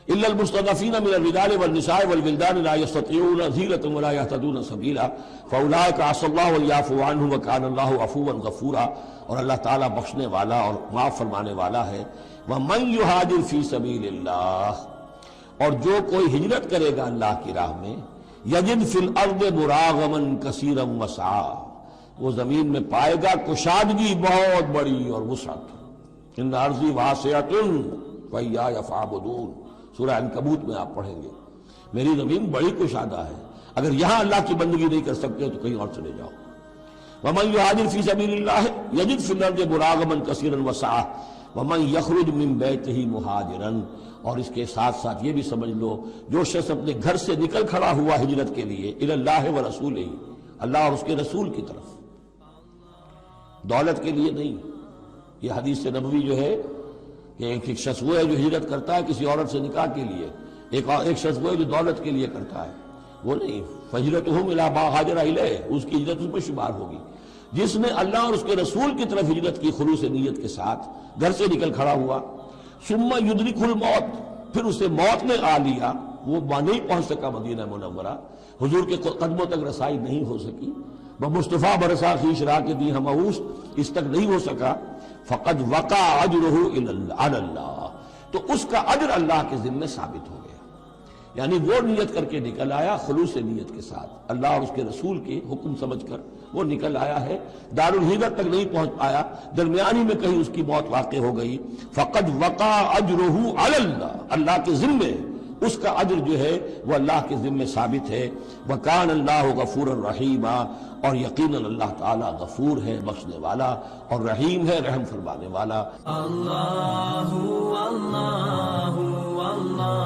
S1: الا المستضعفین من الرجال والنساء والولدان لا يستطيعون حیلۃ ولا يهتدون سبیلا فاولئک عسى الله ان يعفو عنهم وكان الله عفوا غفورا، اور اللہ تعالیٰ بخشنے والا اور معاف فرمانے والا ہے۔ ومن يهاجر في سبيل الله، اور جو کوئی ہجرت کرے گا اللہ کی راہ میں، یجد فی الارض مراغما کثیرا وسعا، وہ زمین میں پائے گا کشادگی بہت بڑی اور وسعت۔ ان ارضی واسعۃ فإیایا فاعبدون، سورہ عنکبوت میں آپ پڑھیں گے، میری زمین بڑی کشادہ ہے، اگر یہاں اللہ کی بندگی نہیں کر سکتے تو کہیں اور چلے جاؤ۔ ومن یہاجر فی سبیل اللہ یجد فی الارض مراغما کثیرا وسعا ومن یخرج من بیتہ مہاجرا، اور اس کے ساتھ ساتھ یہ بھی سمجھ لو جو شخص اپنے گھر سے نکل کھڑا ہوا ہجرت کے لیے، الی اللہ ورسولہ، اللہ اور اس کے رسول کی طرف، دولت کے لیے نہیں۔ یہ حدیث نبوی جو ہے کہ ایک شخص وہ ہے جو ہجرت کرتا ہے کسی عورت سے نکاح کے لیے، ایک شخص وہ ہے جو دولت کے لیے کرتا ہے، وہ نہیں۔ فہجرتہم الی ما ہاجر الیہ، اس کی ہجرت اس میں شمار ہوگی۔ جس نے اللہ اور اس کے رسول کی طرف ہجرت کی خلوص نیت کے ساتھ، گھر سے نکل کھڑا ہوا، ثم یدرکہ الموت، پھر اسے موت نے آ لیا، وہ نہیں پہنچ سکا مدینہ منورہ، حضور کے قدموں تک رسائی نہیں ہو سکی، بمصطفیٰ برسا خیش راہ کے دی ہمعوش، اس تک نہیں ہو سکا، فقد وقع اجرہ علی اللہ، تو اس کا اجر اللہ کے ذمے ثابت ہو گیا۔ یعنی وہ نیت کر کے نکل آیا خلوص نیت کے ساتھ، اللہ اور اس کے رسول کے حکم سمجھ کر وہ نکل آیا ہے، دارالہجرت تک نہیں پہنچ پایا، درمیانی میں کہیں اس کی موت واقع ہو گئی، فقد وقع اجرہ علی اللہ، اللہ کے ذمے اس کا اجر جو ہے وہ اللہ کے ذمے ثابت ہے، وکان اللہ غفورا رحیما، اور یقیناً اللہ تعالیٰ غفور ہے بخشنے والا اور رحیم ہے رحم فرمانے والا۔
S2: اللہ اللہ اللہ